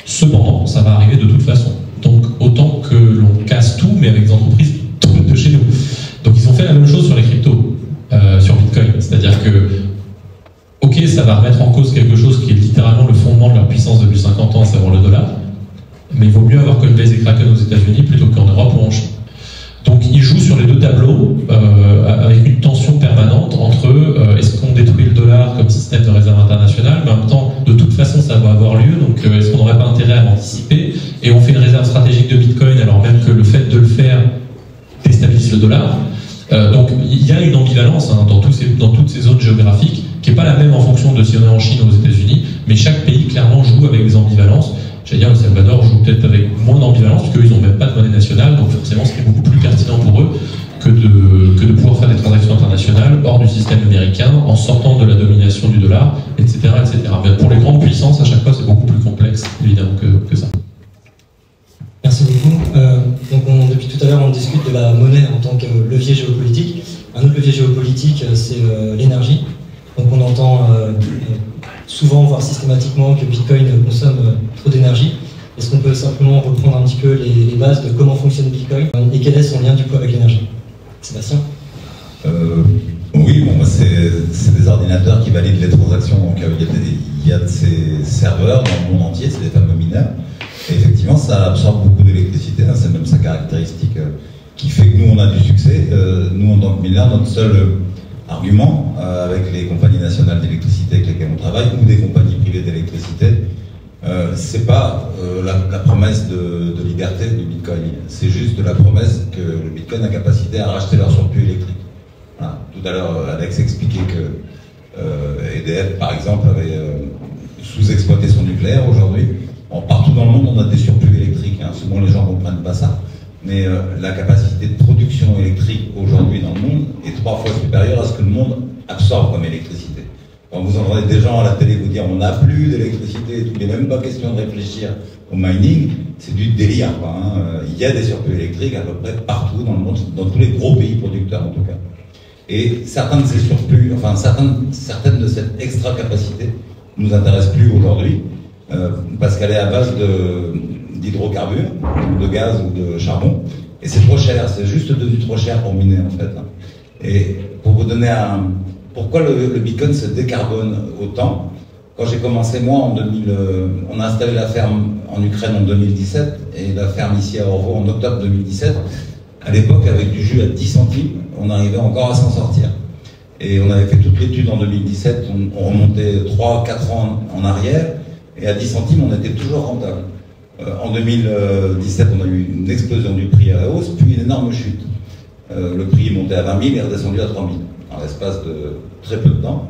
Cependant, ça va arriver de toute façon. Donc autant que l'on casse tout, mais avec des entreprises de chez nous. Donc ils ont fait la même chose sur les cryptos, sur Bitcoin, c'est-à-dire que ok, ça va remettre en cause quelque chose qui est littéralement le fondement de leur puissance depuis 50 ans, à savoir le dollar, mais il vaut mieux avoir Coinbase et Kraken aux États-Unis plutôt qu'en Europe ou en Chine. Donc ils jouent sur les deux tableaux avec une tension permanente entre est-ce qu'on détruit le dollar comme système de réserve internationale, mais en même temps, de toute façon, ça va avoir lieu, donc est-ce qu'on n'aurait pas intérêt à l'anticiper, et on fait une réserve stratégique de Bitcoin alors même que le fait de le faire déstabilise le dollar. Donc il y a une ambivalence dans toutes ces zones géographiques qui n'est pas la même en fonction de si on est en Chine ou aux États-Unis, mais chaque pays clairement joue avec des ambivalences. J'allais dire, le Salvador joue peut-être avec moins d'ambivalence, parce qu'ils n'ont même pas de monnaie nationale, donc forcément ce qui est beaucoup plus pertinent pour eux que de pouvoir faire des transactions internationales hors du système américain, en sortant de la domination du dollar, etc. etc. Mais pour les grandes puissances, à chaque fois, c'est beaucoup plus complexe, évidemment, que ça. Merci beaucoup. Depuis tout à l'heure, on discute de la monnaie en tant que levier géopolitique. Un autre levier géopolitique, c'est l'énergie. Donc on entend souvent, voire systématiquement, que Bitcoin consomme trop d'énergie. Est-ce qu'on peut simplement reprendre un petit peu les bases de comment fonctionne Bitcoin et quel est son lien du coup avec l'énergie? Sébastien? Oui, bon, c'est des ordinateurs qui valident les transactions. Donc il y a de ces serveurs dans le monde entier, c'est des fameux mineurs. Et effectivement, ça absorbe beaucoup d'électricité, hein, c'est même sa caractéristique qui fait que nous, on a du succès. Nous, en tant que mineurs, notre seul argument avec les compagnies nationales d'électricité avec lesquelles on travaille, ou des compagnies privées d'électricité, c'est pas la promesse de liberté du Bitcoin, c'est juste de la promesse que le Bitcoin a capacité à racheter leur surplus électrique. Voilà. Tout à l'heure, Alex expliquait que EDF, par exemple, avait sous-exploité son nucléaire aujourd'hui. Bon, partout dans le monde, on a des surplus électriques. Hein. Souvent, les gens ne comprennent pas ça. Mais la capacité de production électrique aujourd'hui dans le monde est 3 fois supérieure à ce que le monde absorbe comme électricité. Quand vous entendez des gens à la télé vous dire on n'a plus d'électricité, il n'est même pas question de réfléchir au mining, c'est du délire, quoi, hein. Il y a des surplus électriques à peu près partout dans le monde, dans tous les gros pays producteurs en tout cas. Et certains de ces surplus, enfin certaines de cette extra capacité nous intéressent plus aujourd'hui. Parce qu'elle est à base d'hydrocarbures, de gaz ou de charbon, et c'est trop cher, c'est juste devenu trop cher pour miner en fait. Et pour vous donner pourquoi le Bitcoin se décarbone autant, quand j'ai commencé moi on a installé la ferme en Ukraine en 2017, et la ferme ici à Orvaux en octobre 2017, à l'époque avec du jus à 10 centimes, on arrivait encore à s'en sortir. Et on avait fait toute l'étude en 2017, on remontait 3-4 ans en arrière, et à 10 centimes, on était toujours rentable. En 2017, on a eu une explosion du prix à la hausse, puis une énorme chute. Le prix est monté à 20 000 et est redescendu à 3 000, en l'espace de très peu de temps.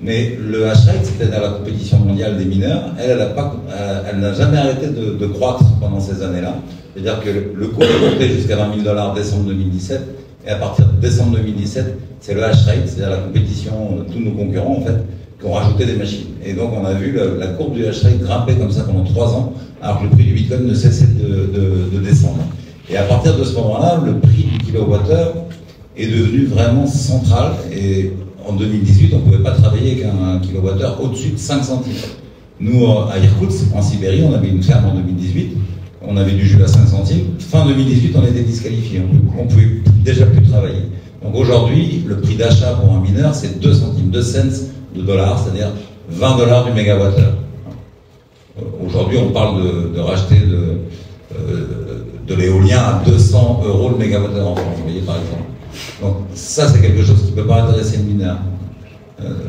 Mais le hash rate, c'est-à-dire la compétition mondiale des mineurs, elle n'a jamais arrêté de croître pendant ces années-là. C'est-à-dire que le cours est monté jusqu'à 20 000 $ décembre 2017, et à partir de décembre 2017, c'est le hash rate, c'est-à-dire la compétition, tous nos concurrents en fait, qui ont rajouté des machines. Et donc on a vu la courbe du hash rate grimper comme ça pendant 3 ans, alors que le prix du Bitcoin ne cessait de descendre. Et à partir de ce moment-là, le prix du kilowattheure est devenu vraiment central. Et en 2018, on ne pouvait pas travailler avec un kilowattheure au-dessus de 5 centimes. Nous, à Irkoutsk, en Sibérie, on avait une ferme en 2018, on avait du jus à 5 centimes. Fin 2018, on était disqualifié, on ne pouvait déjà plus travailler. Donc aujourd'hui, le prix d'achat pour un mineur, c'est 2 centimes, 2 cents de dollars, c'est-à-dire 20 $ du mégawattheure. Aujourd'hui, on parle de racheter de l'éolien à 200 € le mégawattheure en France, vous voyez, par exemple. Donc ça, c'est quelque chose qui ne peut pas intéresser le mineur.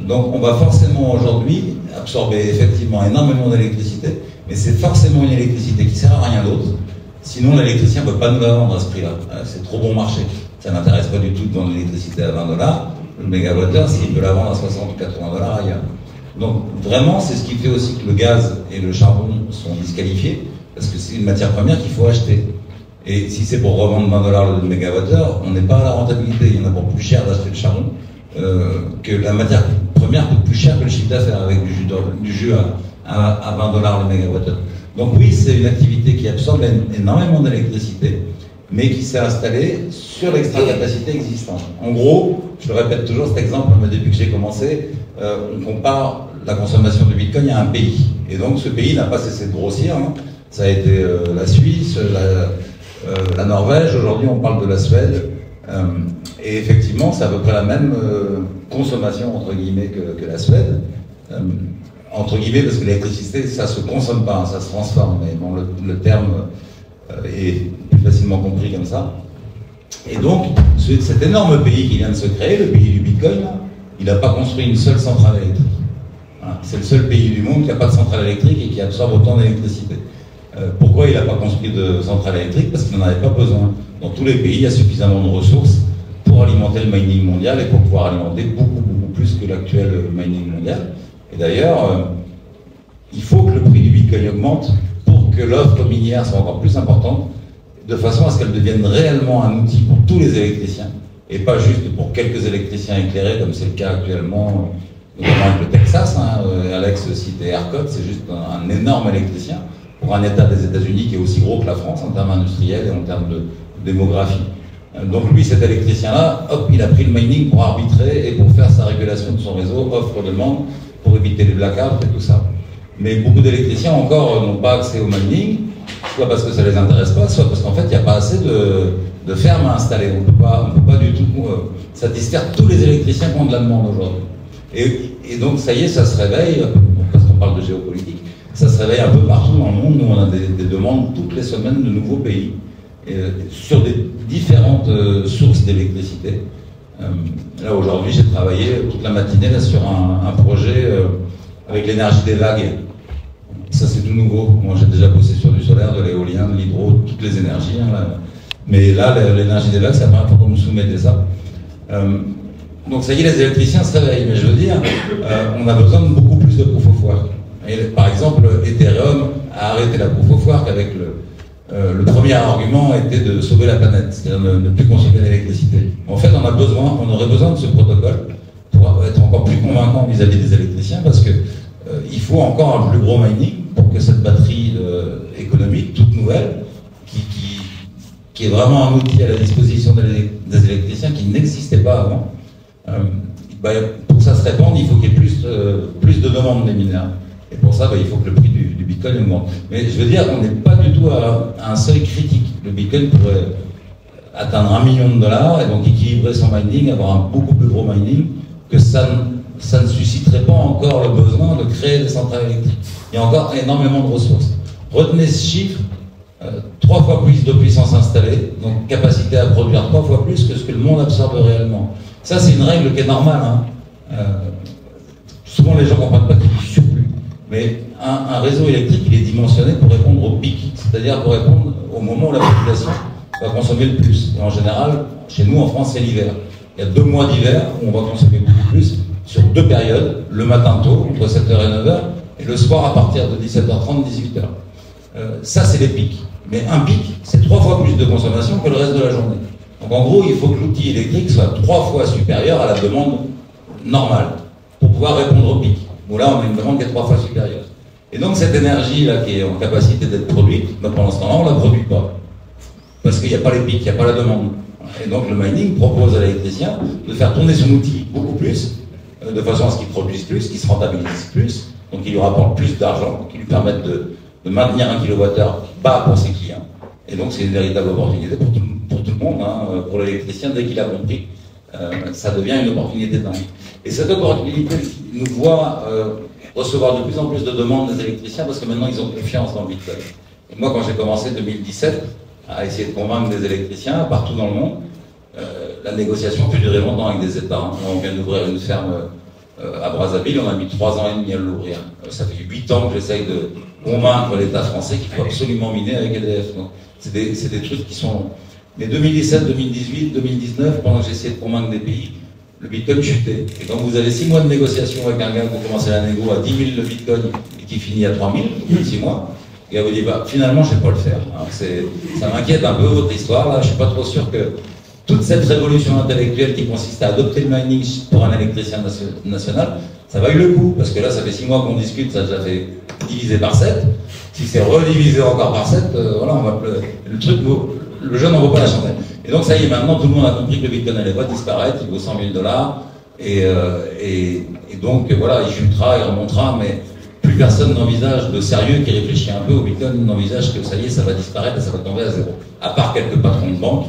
Donc on va forcément aujourd'hui absorber effectivement énormément d'électricité, mais c'est forcément une électricité qui ne sert à rien d'autre. Sinon, l'électricien ne peut pas nous la vendre à ce prix-là. C'est trop bon marché. Ça n'intéresse pas du tout de vendre l'électricité à 20 $. Le mégawattheure, s'il peut la vendre à 60 ou 80 $ ailleurs. Donc vraiment, c'est ce qui fait aussi que le gaz et le charbon sont disqualifiés, parce que c'est une matière première qu'il faut acheter. Et si c'est pour revendre 20 $ le mégawattheure, on n'est pas à la rentabilité. Il y en a pour plus cher d'acheter le charbon, que la matière première coûte plus cher que le chiffre d'affaires avec du jus à 20 $ le mégawattheure. Donc oui, c'est une activité qui absorbe énormément d'électricité, mais qui s'est installée sur l'extra-capacité existante. En gros, je le répète toujours cet exemple, depuis que j'ai commencé, on compare la consommation de Bitcoin à un pays. Et donc ce pays n'a pas cessé de grossir, hein. Ça a été la Suisse, la Norvège, aujourd'hui on parle de la Suède, et effectivement c'est à peu près la même consommation entre guillemets que la Suède, entre guillemets parce que l'électricité ça se consomme pas, hein, ça se transforme, mais bon, le terme est plus facilement compris comme ça. Et donc cet énorme pays qui vient de se créer, le pays du Bitcoin, il n'a pas construit une seule centrale électrique. Voilà. C'est le seul pays du monde qui n'a pas de centrale électrique et qui absorbe autant d'électricité. Pourquoi il n'a pas construit de centrale électrique? Parce qu'il n'en avait pas besoin. Dans tous les pays, il y a suffisamment de ressources pour pour alimenter le mining mondial et pour pouvoir alimenter beaucoup plus que l'actuel mining mondial. Et d'ailleurs, il faut que le prix du Bitcoin augmente pour que l'offre minière soit encore plus importante, de façon à ce qu'elle devienne réellement un outil pour tous les électriciens, et pas juste pour quelques électriciens éclairés, comme c'est le cas actuellement, notamment avec le Texas. Alex citait ERCOT, c'est juste un énorme électricien, pour un État des États-Unis qui est aussi gros que la France en termes industriels et en termes de démographie. Donc lui, cet électricien-là, hop, il a pris le mining pour arbitrer et pour faire sa régulation de son réseau, offre-demande, pour éviter les blackouts et tout ça. Mais beaucoup d'électriciens encore n'ont pas accès au mining, soit parce que ça ne les intéresse pas, soit parce qu'en fait, il n'y a pas assez de fermes à installer. On ne peut pas du tout satisfaire tous les électriciens qui ont de la demande aujourd'hui. Et donc, ça y est, ça se réveille, parce qu'on parle de géopolitique, ça se réveille un peu partout dans le monde. Nous, on a des demandes toutes les semaines de nouveaux pays, sur des différentes sources d'électricité. Là, aujourd'hui, j'ai travaillé toute la matinée là, sur un projet avec l'énergie des vagues. Ça, c'est tout nouveau. Moi, j'ai déjà bossé sur du solaire, de l'éolien, de l'hydro, toutes les énergies. Là. Mais là, l'énergie des vagues, c'est la première fois qu'on nous soumettait ça. Donc, ça y est, les électriciens se réveillent. Mais je veux dire, on a besoin de beaucoup plus de proof of work. Et, par exemple, Ethereum a arrêté la proof of work avec le premier argument était de sauver la planète, c'est-à-dire ne plus consommer l'électricité. En fait, on aurait besoin de ce protocole pour être encore plus convaincant vis-à-vis des électriciens, parce que il faut encore un plus gros mining pour que cette batterie économique, toute nouvelle, qui est vraiment un outil à la disposition des électriciens qui n'existait pas avant, pour que ça se répande, il faut qu'il y ait plus de demandes des mineurs. Et pour ça, il faut que le prix du Bitcoin augmente. Mais je veux dire qu'on n'est pas du tout à un seuil critique. Le Bitcoin pourrait atteindre $1 million et donc équilibrer son mining, avoir un beaucoup plus gros mining, que ça ne susciterait pas encore le besoin de créer des centrales électriques. Il y a encore énormément de ressources. Retenez ce chiffre, 3 fois plus de puissance installée, donc capacité à produire 3 fois plus que ce que le monde absorbe réellement. Ça, c'est une règle qui est normale. Souvent, les gens ne comprennent pas qu'il y a du surplus. Mais un réseau électrique, il est dimensionné pour répondre au pic, c'est-à-dire pour répondre au moment où la population va consommer le plus. Et en général, chez nous, en France, c'est l'hiver. Il y a 2 mois d'hiver où on va consommer beaucoup plus, sur 2 périodes, le matin tôt, entre 7h et 9h, et le soir à partir de 17h30, 18h. Ça, c'est les pics. Mais un pic, c'est 3 fois plus de consommation que le reste de la journée. Donc en gros, il faut que l'outil électrique soit 3 fois supérieur à la demande normale, pour pouvoir répondre au pic. Où là, on a une demande qui est 3 fois supérieure. Et donc cette énergie-là qui est en capacité d'être produite, pendant ce temps-là, on ne la produit pas. Parce qu'il n'y a pas les pics, il n'y a pas la demande. Et donc le mining propose à l'électricien de faire tourner son outil beaucoup plus, de façon à ce qu'il produise plus, qu'il se rentabilise plus, donc il lui rapporte plus d'argent, qui lui permette de maintenir un kilowattheure bas pour ses clients. Et donc c'est une véritable opportunité pour tout le monde, pour l'électricien, dès qu'il a compris, ça devient une opportunité dingue. Et cette opportunité nous voit recevoir de plus en plus de demandes des électriciens parce que maintenant ils ont confiance dans le Bitcoin. Et moi, quand j'ai commencé en 2017 à essayer de convaincre des électriciens partout dans le monde, la négociation peut durer longtemps avec des États. On vient d'ouvrir une ferme à Brazzaville, on a mis 3 ans et demi à l'ouvrir. Ça fait 8 ans que j'essaye de convaincre l'État français qu'il faut absolument miner avec EDF. Donc, c'est des trucs qui sont... Mais 2017, 2018, 2019, pendant que j'essayais de convaincre des pays, le Bitcoin chutait. Et quand vous avez 6 mois de négociation avec un gars qui commence la négo à 10 000 le Bitcoin et qui finit à 3 000, au bout de 6 mois, et elle vous dit, finalement, je ne vais pas le faire. Ça m'inquiète un peu, votre histoire, là. Je ne suis pas trop sûr que toute cette révolution intellectuelle qui consiste à adopter le mining pour un électricien national, ça vaille le coup. Parce que là, ça fait 6 mois qu'on discute, ça a déjà fait diviser par 7. Si c'est redivisé encore par 7, voilà, on va le truc, le jeu n'en vaut pas la chandelle. Et donc, ça y est, maintenant, tout le monde a compris que le Bitcoin n'allait pas disparaître, il vaut 100 000 $. Et donc, voilà, il chutera, il remontera, mais plus personne n'envisage de sérieux qui réfléchit un peu au Bitcoin, n'envisage que ça y est, ça va disparaître et ça va tomber à zéro. À part quelques patrons de banque,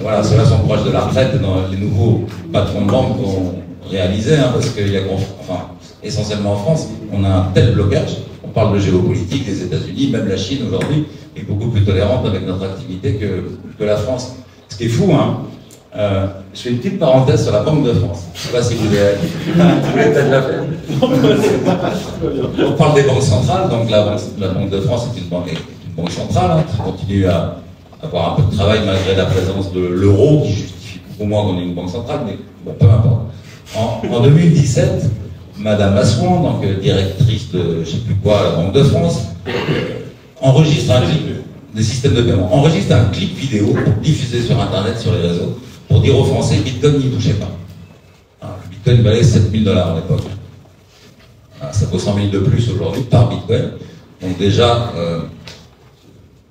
voilà, ceux-là sont proches de la retraite, dans les nouveaux patrons de banque vont réaliser, parce qu'il y a, essentiellement en France, on a un tel blocage, on parle de géopolitique, des États-Unis, même la Chine aujourd'hui est beaucoup plus tolérante avec notre activité que la France. Ce qui est fou, je fais une petite parenthèse sur la Banque de France. Je ne sais pas si vous voulez peut-être la faire. On parle des banques centrales, donc la Banque de France est une banque centrale qui continue à avoir un peu de travail malgré la présence de l'euro, qui justifie pour moi qu'on ait une banque centrale, mais bon, peu importe. En 2017, Madame Assouan, donc directrice de je sais plus quoi, la Banque de France, enregistre un clip des systèmes de paiement, enregistre un clip vidéo pour diffuser sur Internet, sur les réseaux, pour dire aux Français que Bitcoin n'y touchait pas. Le Bitcoin valait 7 000 $ à l'époque. Ça vaut 100 000 de plus aujourd'hui par Bitcoin. Donc déjà,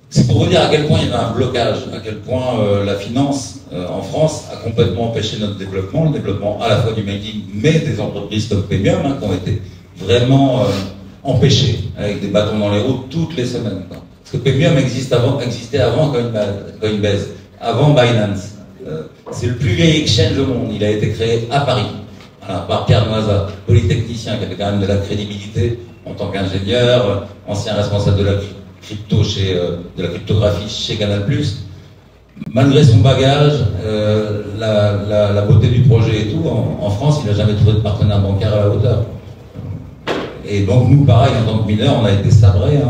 c'est pour vous dire à quel point il y avait un blocage, à quel point la finance en France a complètement empêché notre développement, le développement à la fois du mining, mais des entreprises comme Paymium, qui ont été vraiment empêchées, avec des bâtons dans les roues toutes les semaines. Parce que Paymium existait avant Coinbase, avant Binance. C'est le plus vieil exchange au monde. Il a été créé à Paris, par Pierre Noisat, polytechnicien qui avait quand même de la crédibilité en tant qu'ingénieur, ancien responsable de la crypto de la cryptographie chez Canal+. Malgré son bagage, la beauté du projet et tout, en France, il n'a jamais trouvé de partenaire bancaire à la hauteur. Et donc nous, pareil, en tant que mineurs, on a été sabrés.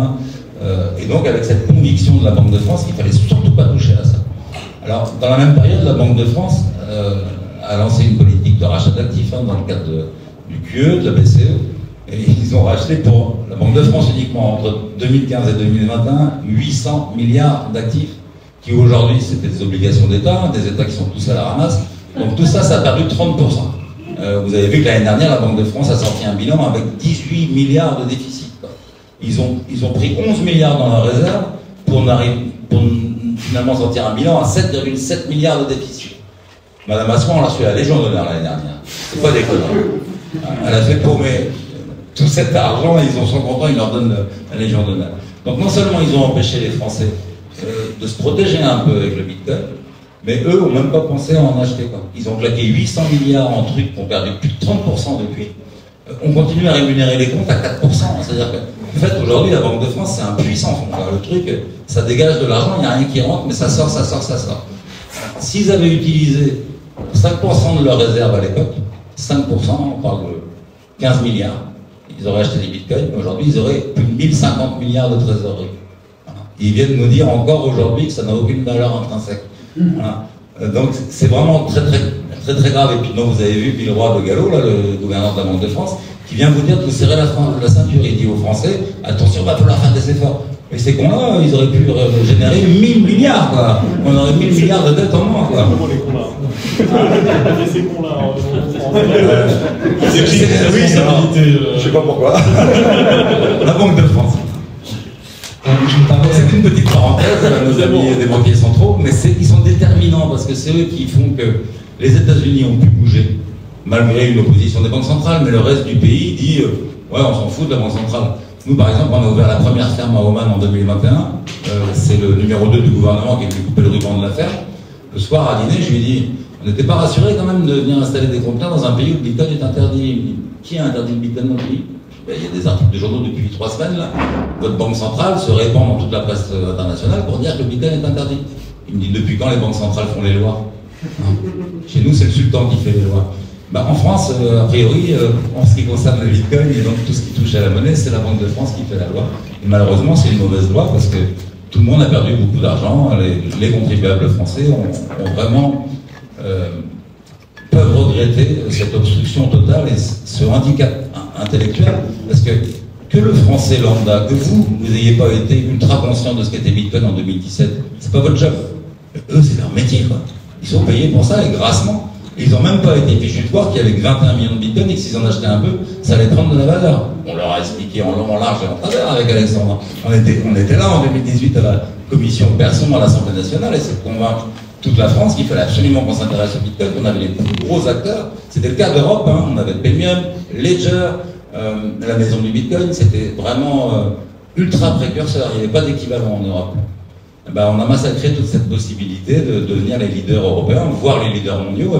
Et donc avec cette conviction de la Banque de France qu'il fallait surtout pas toucher à ça. Alors, dans la même période, la Banque de France a lancé une politique de rachat d'actifs dans le cadre du QE, de la BCE. Et ils ont racheté pour la Banque de France uniquement entre 2015 et 2021 800 milliards d'actifs qui aujourd'hui c'était des obligations d'État, des États qui sont tous à la ramasse. Donc tout ça, ça a perdu 30%. Vous avez vu que l'année dernière, la Banque de France a sorti un bilan avec 18 milliards de déficit. Ils ont pris 11 milliards dans leur réserve pour finalement sortir un bilan à 7,7 milliards de déficit. Madame Assouan, on l'a reçu à la Légion d'honneur l'année dernière. C'est pas déconnant. Elle a fait paumer tout cet argent et ils en sont contents, ils leur donnent la Légion d'honneur. Donc non seulement ils ont empêché les Français de se protéger un peu avec le Bitcoin, mais eux n'ont même pas pensé à en acheter. Ils ont claqué 800 milliards en trucs qui ont perdu plus de 30% depuis. On continue à rémunérer les comptes à 4%. C'est-à-dire qu'en fait, aujourd'hui, la Banque de France, c'est un puissant fonds. Le truc, ça dégage de l'argent, il n'y a rien qui rentre, mais ça sort. S'ils avaient utilisé 5% de leurs réserves à l'époque, 5%, on parle de 15 milliards, ils auraient acheté des bitcoins, mais aujourd'hui, ils auraient plus de 1050 milliards de trésorerie. Ils viennent nous dire encore aujourd'hui que ça n'a aucune valeur intrinsèque. Donc, c'est vraiment très grave. Et puis, non, vous avez vu Villeroy de Gallo, là, le gouverneur de la Banque de France, qui vient vous dire de vous serrer la ceinture. Il dit aux Français, attention, va falloir faire des efforts. Mais ces cons-là, ils auraient pu générer 1000 milliards, quoi. On aurait 1000 milliards de dettes en moins, quoi. Comment les cons-là ces cons-là je sais pas pourquoi. La Banque de France. C'est une petite parenthèse à nos amis des banquiers centraux, mais ils sont déterminants parce que c'est eux qui font que les États-Unis ont pu bouger, malgré une opposition des banques centrales, mais le reste du pays dit ouais, on s'en fout de la banque centrale. Nous, par exemple, on a ouvert la première ferme à Oman en 2021. C'est le numéro 2 du gouvernement qui est venu couper le ruban de la ferme. Le soir, à dîner, je lui ai dit on n'était pas rassuré quand même de venir installer des conteneurs dans un pays où le Bitcoin est interdit. Il me dit qui a interdit le Bitcoin dans le pays? Il y a des articles de journaux depuis 3 semaines, là. Votre banque centrale se répand dans toute la presse internationale pour dire que le Bitcoin est interdit. Il me dit depuis quand les banques centrales font les lois? Chez nous, c'est le sultan qui fait les lois. En France, a priori, en ce qui concerne le Bitcoin et donc tout ce qui touche à la monnaie, c'est la Banque de France qui fait la loi. Et malheureusement, c'est une mauvaise loi parce que tout le monde a perdu beaucoup d'argent. Les contribuables français ont vraiment peuvent regretter cette obstruction totale et ce handicap intellectuel, parce que le français lambda, que vous n'ayez pas été ultra conscient de ce qu'était Bitcoin en 2017, c'est pas votre job. Eux, c'est leur métier, quoi. Ils sont payés pour ça, et grassement. Ils n'ont même pas été fichus de voir qu'avec 21 millions de Bitcoin, et que s'ils en achetaient un peu, ça allait prendre de la valeur. On leur a expliqué en long, en large et en travers avec Alexandre. On était là en 2018 à la commission Persson à l'Assemblée nationale, et c'est de convaincre toute la France qu'il fallait absolument qu'on s'intéresse au Bitcoin, qu'on avait les plus gros acteurs. C'était le cas d'Europe, on avait Paymium, Ledger, la maison du Bitcoin, c'était vraiment ultra précurseur, il n'y avait pas d'équivalent en Europe. On a massacré toute cette possibilité de devenir les leaders européens, voire les leaders mondiaux,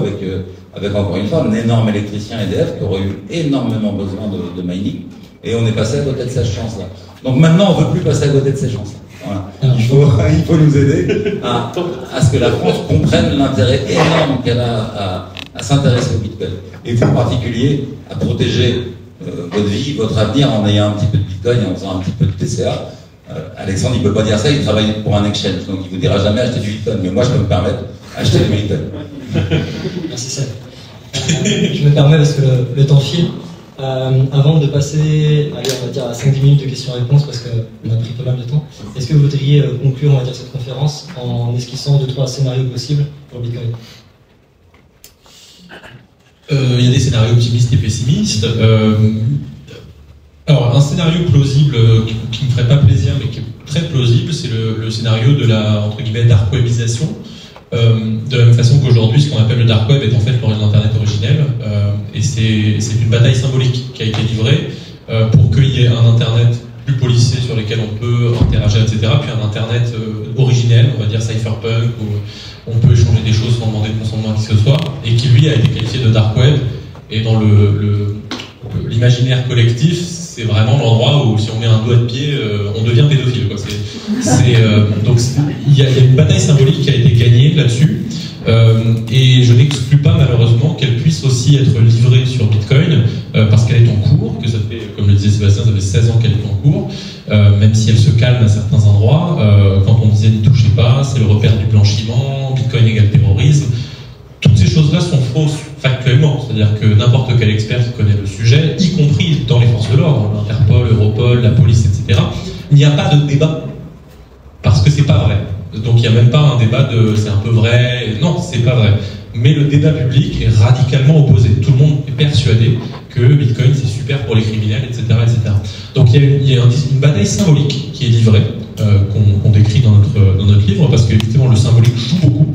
avec encore une fois un énorme électricien EDF qui aurait eu énormément besoin de mining, et on est passé à côté de cette chance-là. Donc maintenant, on ne veut plus passer à côté de ces chances-là. Voilà. Il faut nous aider à ce que la France comprenne l'intérêt énorme qu'elle a à s'intéresser au Bitcoin. Et vous en particulier, à protéger votre vie, votre avenir en ayant un petit peu de Bitcoin et en faisant un petit peu de TCA. Alexandre, il ne peut pas dire ça, il travaille pour un exchange, donc il ne vous dira jamais acheter du Bitcoin. Mais moi, je peux me permettre d'acheter du Bitcoin. Merci Seb. Je me permets parce que le temps file. Avant de passer, allez, on va dire à 5-10 minutes de questions-réponses parce qu'on a pris pas mal de temps, est-ce que vous voudriez conclure, on va dire, cette conférence en esquissant 2-3 scénarios possibles pour Bitcoin? Il y a des scénarios optimistes et pessimistes. Alors, un scénario plausible qui ne me ferait pas plaisir, mais qui est très plausible, c'est le scénario de la, entre guillemets, dark webisation. De la même façon qu'aujourd'hui, ce qu'on appelle le dark web est en fait l'Internet originel, et c'est une bataille symbolique qui a été livrée pour qu'il y ait un Internet plus policé sur lequel on peut interagir, etc., puis un Internet originel, on va dire cypherpunk, où on peut échanger des choses sans demander de consentement à qui que ce soit, et qui lui a été qualifié de dark web, et dans l'imaginaire collectif, c'est vraiment l'endroit où si on met un doigt de pied, on devient pédophile, quoi. Donc il y a une bataille symbolique qui a été gagnée là-dessus, et je n'exclus pas malheureusement qu'elle puisse aussi être livrée sur Bitcoin, parce qu'elle est en cours, que ça fait, comme le disait Sébastien, ça fait 16 ans qu'elle est en cours, même si elle se calme à certains endroits. Quand on disait n'y touchez pas, c'est le repère du blanchiment, Bitcoin égale terrorisme. Toutes ces choses-là sont fausses factuellement, c'est-à-dire que n'importe quel expert qui connaît le sujet, y compris dans les forces de l'ordre, l'Interpol, Europol, la police, etc., il n'y a pas de débat, parce que c'est pas vrai. Donc il n'y a même pas un débat de c'est un peu vrai, non, c'est pas vrai. Mais le débat public est radicalement opposé. Tout le monde est persuadé que Bitcoin c'est super pour les criminels, etc., etc. Donc il y a une bataille symbolique qui est livrée, qu'on décrit dans notre livre, parce qu'effectivement le symbolique joue beaucoup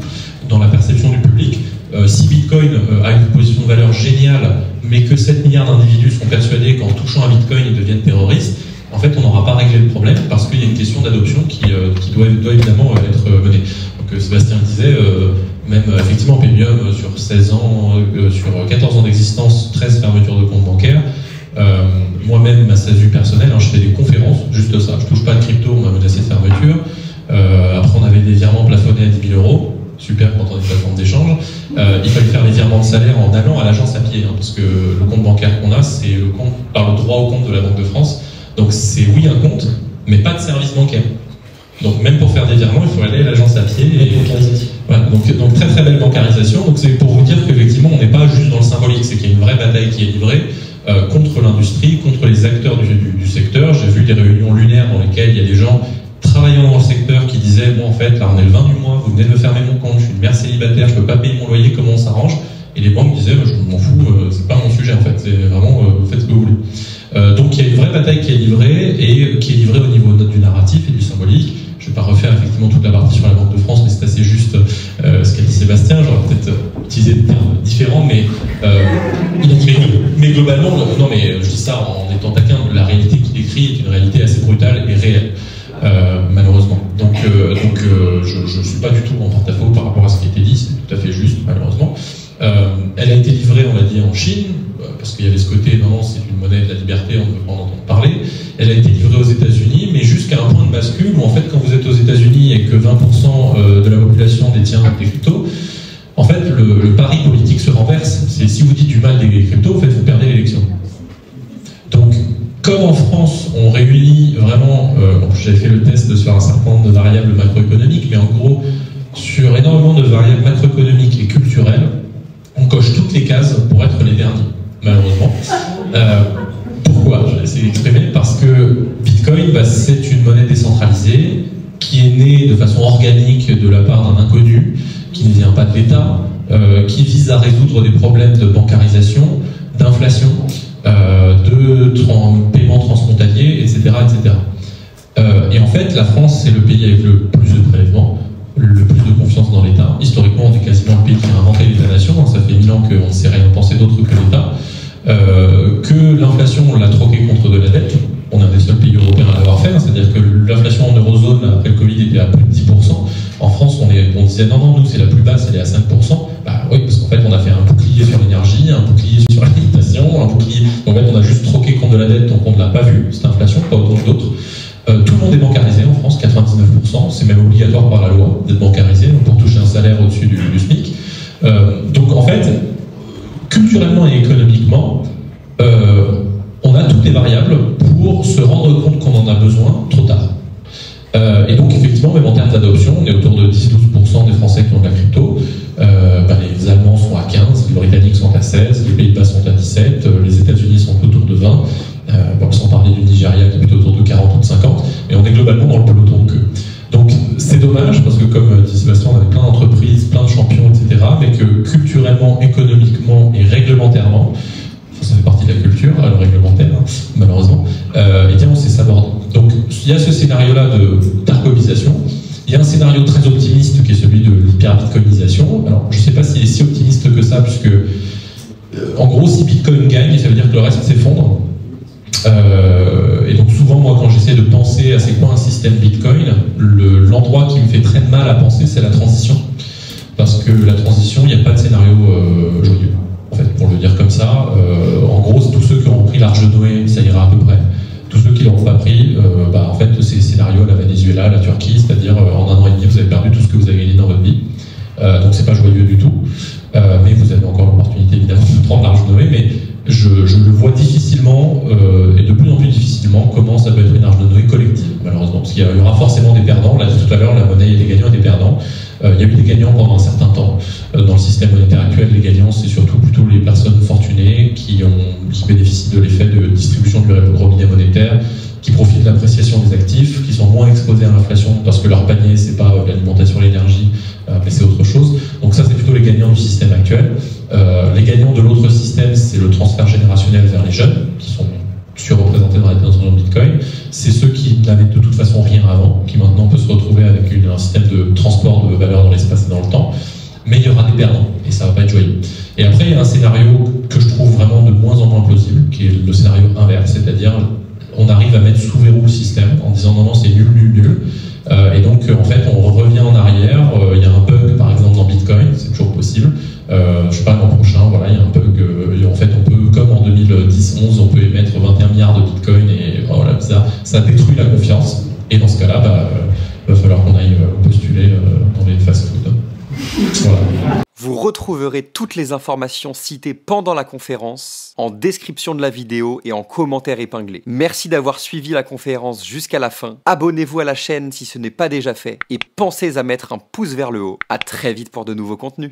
dans la perception du public. Si Bitcoin a une position de valeur géniale, mais que 7 milliards d'individus sont persuadés qu'en touchant à Bitcoin, ils deviennent terroristes, en fait, on n'aura pas réglé le problème parce qu'il y a une question d'adoption qui doit évidemment être menée. Donc Sébastien le disait, même effectivement Paymium, sur 16 ans, sur 14 ans d'existence, 13 fermetures de comptes bancaires. Moi-même, ma SASU personnelle, je fais des conférences, juste ça. Je touche pas de crypto, on m'a menacé de fermeture. Après, on avait des virements plafonnés à 10 000 €. Super quand on est une plateforme d'échange. Il fallait faire les virements de salaire en allant à l'agence à pied, parce que le compte bancaire qu'on a, c'est le compte par le droit au compte de la Banque de France. Donc c'est oui un compte, mais pas de service bancaire. Donc même pour faire des virements, il faut aller à l'agence à pied. Voilà, donc très très belle bancarisation. Donc c'est pour vous dire qu'effectivement on n'est pas juste dans le symbolique, c'est qu'il y a une vraie bataille qui est livrée contre l'industrie, contre les acteurs du secteur. J'ai vu des réunions lunaires dans lesquelles il y a des gens travaillant dans le secteur qui disaient bon en fait là on est le 20 du mois, vous venez de me fermer mon compte, je suis une mère célibataire, je peux pas payer mon loyer, comment on s'arrange? Et les banques disaient je m'en fous, c'est pas mon sujet en fait, c'est vraiment faites ce que vous voulez. Donc il y a une vraie bataille qui est livrée et qui est livrée au niveau du narratif et du symbolique. Je vais pas refaire effectivement toute la partie sur la Banque de France, mais c'est assez juste ce qu'a dit Sébastien. J'aurais peut-être utilisé des termes différents, mais globalement, non mais je dis ça en étant taquin, la réalité qu'il décrit est une réalité assez brutale et réelle. Malheureusement. Donc je ne suis pas du tout en porte-à-faux par rapport à ce qui a été dit, c'est tout à fait juste, malheureusement. Elle a été livrée, on l'a dit, en Chine, parce qu'il y avait ce côté, non, c'est une monnaie de la liberté, on ne peut pas en entendre parler. Elle a été livrée aux États-Unis, mais jusqu'à un point de bascule où, en fait, quand vous êtes aux États-Unis et que 20% de la population détient des cryptos, en fait, le pari politique se renverse. C'est si vous dites du mal des cryptos, en fait, vous perdez l'élection. Donc, comme en France, on réunit vraiment, j'avais fait le test sur un certain nombre de variables macroéconomiques, mais en gros, sur énormément de variables macroéconomiques et culturelles, on coche toutes les cases pour être les derniers, malheureusement. Pourquoi? Je vais essayer d'exprimer. Parce que Bitcoin, c'est une monnaie décentralisée qui est née de façon organique de la part d'un inconnu, qui ne vient pas de l'État, qui vise à résoudre des problèmes de bancarisation, d'inflation, de paiement transfrontalier, etc. etc. Et en fait, la France, c'est le pays avec le plus de prélèvements, le plus de confiance dans l'État. Historiquement, on est quasiment le pays qui a inventé l'État-nation, ça fait 1000 ans qu'on ne sait rien penser d'autre que l'État. Que l'inflation, on l'a troqué contre de la dette. On est un des seuls pays européens à l'avoir fait, c'est-à-dire que l'inflation en eurozone, après le Covid, était à plus de 10%. En France, on disait non, nous, c'est la plus basse, elle est à 5%. Bah oui, parce qu'en fait, on a fait un bouclier sur l'énergie, un bouclier sur l'alimentation, un bouclier. En fait, on a juste troqué contre de la dette, donc on ne l'a pas vu, cette inflation, pas autant que d'autres. Tout le monde est bancarisé en France, 99%, c'est même obligatoire par la loi d'être bancarisé, donc pour toucher un salaire au-dessus du SMIC. Donc en fait, culturellement et économiquement, on a toutes les variables pour se rendre compte qu'on en a besoin trop tard. Et donc effectivement, même en termes d'adoption, on est autour de 10-12% des Français qui ont de la crypto. Les Allemands sont à 15, les Britanniques sont à 16, les Pays-Bas sont à 17, les États-Unis sont autour de 20, sans parler du Nigeria qui est plutôt autour de 40 ou de 50, et on est globalement dans le peloton de queue. Donc c'est dommage parce que comme dit Sébastien, on avait plein d'entreprises, plein de champions, etc., mais que culturellement, économiquement et réglementairement, ça fait partie de la culture, le réglementaire, malheureusement, et bien on s'est sabordé. Donc il y a ce scénario-là d'argomisation. Il y a un scénario très optimiste qui est celui de l'hyper-bitcoinisation. Alors je ne sais pas s'il est si optimiste que ça, puisque en gros si Bitcoin gagne, ça veut dire que le reste s'effondre. Et donc souvent moi quand j'essaie de penser à c'est quoi un système Bitcoin, l'endroit qui me fait très mal à penser c'est la transition. Parce que la transition, il n'y a pas de scénario joyeux. En fait, pour le dire comme ça, en gros, tous ceux qui auront pris l'Arche de Noé, ça ira à peu près. Tous ceux qui ne l'auront pas pris, en fait, c'est scénario à la Venezuela, la Turquie, c'est-à-dire en 1 an et demi, vous avez perdu tout ce que vous avez gagné dans votre vie. Donc c'est pas joyeux du tout. Mais vous avez encore l'opportunité, évidemment, de prendre l'Arche de Noé, mais je le vois difficilement, et de plus en plus difficilement, comment ça peut être une Arche de Noé collective, malheureusement. Parce qu'il y aura forcément des perdants. On l'a dit tout à l'heure, la monnaie, il y a des gagnants et des perdants. Il y a eu des gagnants pendant un certain temps. Dans le système monétaire actuel, les gagnants, c'est surtout plutôt les personnes fortunées qui bénéficient de l'effet de distribution du robinet monétaire, qui profitent de l'appréciation des actifs, qui sont moins exposés à l'inflation parce que leur panier, c'est pas l'alimentation et l'énergie, mais c'est autre chose. Donc ça, c'est plutôt les gagnants du système actuel. Les gagnants de l'autre système, c'est le transfert générationnel vers les jeunes, qui sont surreprésentés dans la détention de Bitcoin. C'est ceux qui n'avaient de toute façon rien avant, qui maintenant peuvent se retrouver avec un système de transport de valeur dans l'espace et dans le temps. Mais il y aura des perdants, et ça va pas être joyeux. Et après, il y a un scénario que je trouve vraiment de moins en moins plausible, qui est le scénario inverse, c'est-à-dire on arrive à mettre sous verrou le système en disant non, c'est nul, nul, nul. Et donc, en fait, on revient en arrière. Il y a un bug, par exemple, dans Bitcoin, c'est toujours possible. Je sais pas, l'an prochain, voilà, il y a un bug. En fait, on peut, comme en 2010-11, on peut émettre 21 milliards de Bitcoin et voilà, ça détruit la confiance. Et dans ce cas-là, il va falloir qu'on aille postuler dans les fast-food. Voilà. Vous retrouverez toutes les informations citées pendant la conférence en description de la vidéo et en commentaire épinglé. Merci d'avoir suivi la conférence jusqu'à la fin. Abonnez-vous à la chaîne si ce n'est pas déjà fait et pensez à mettre un pouce vers le haut. À très vite pour de nouveaux contenus.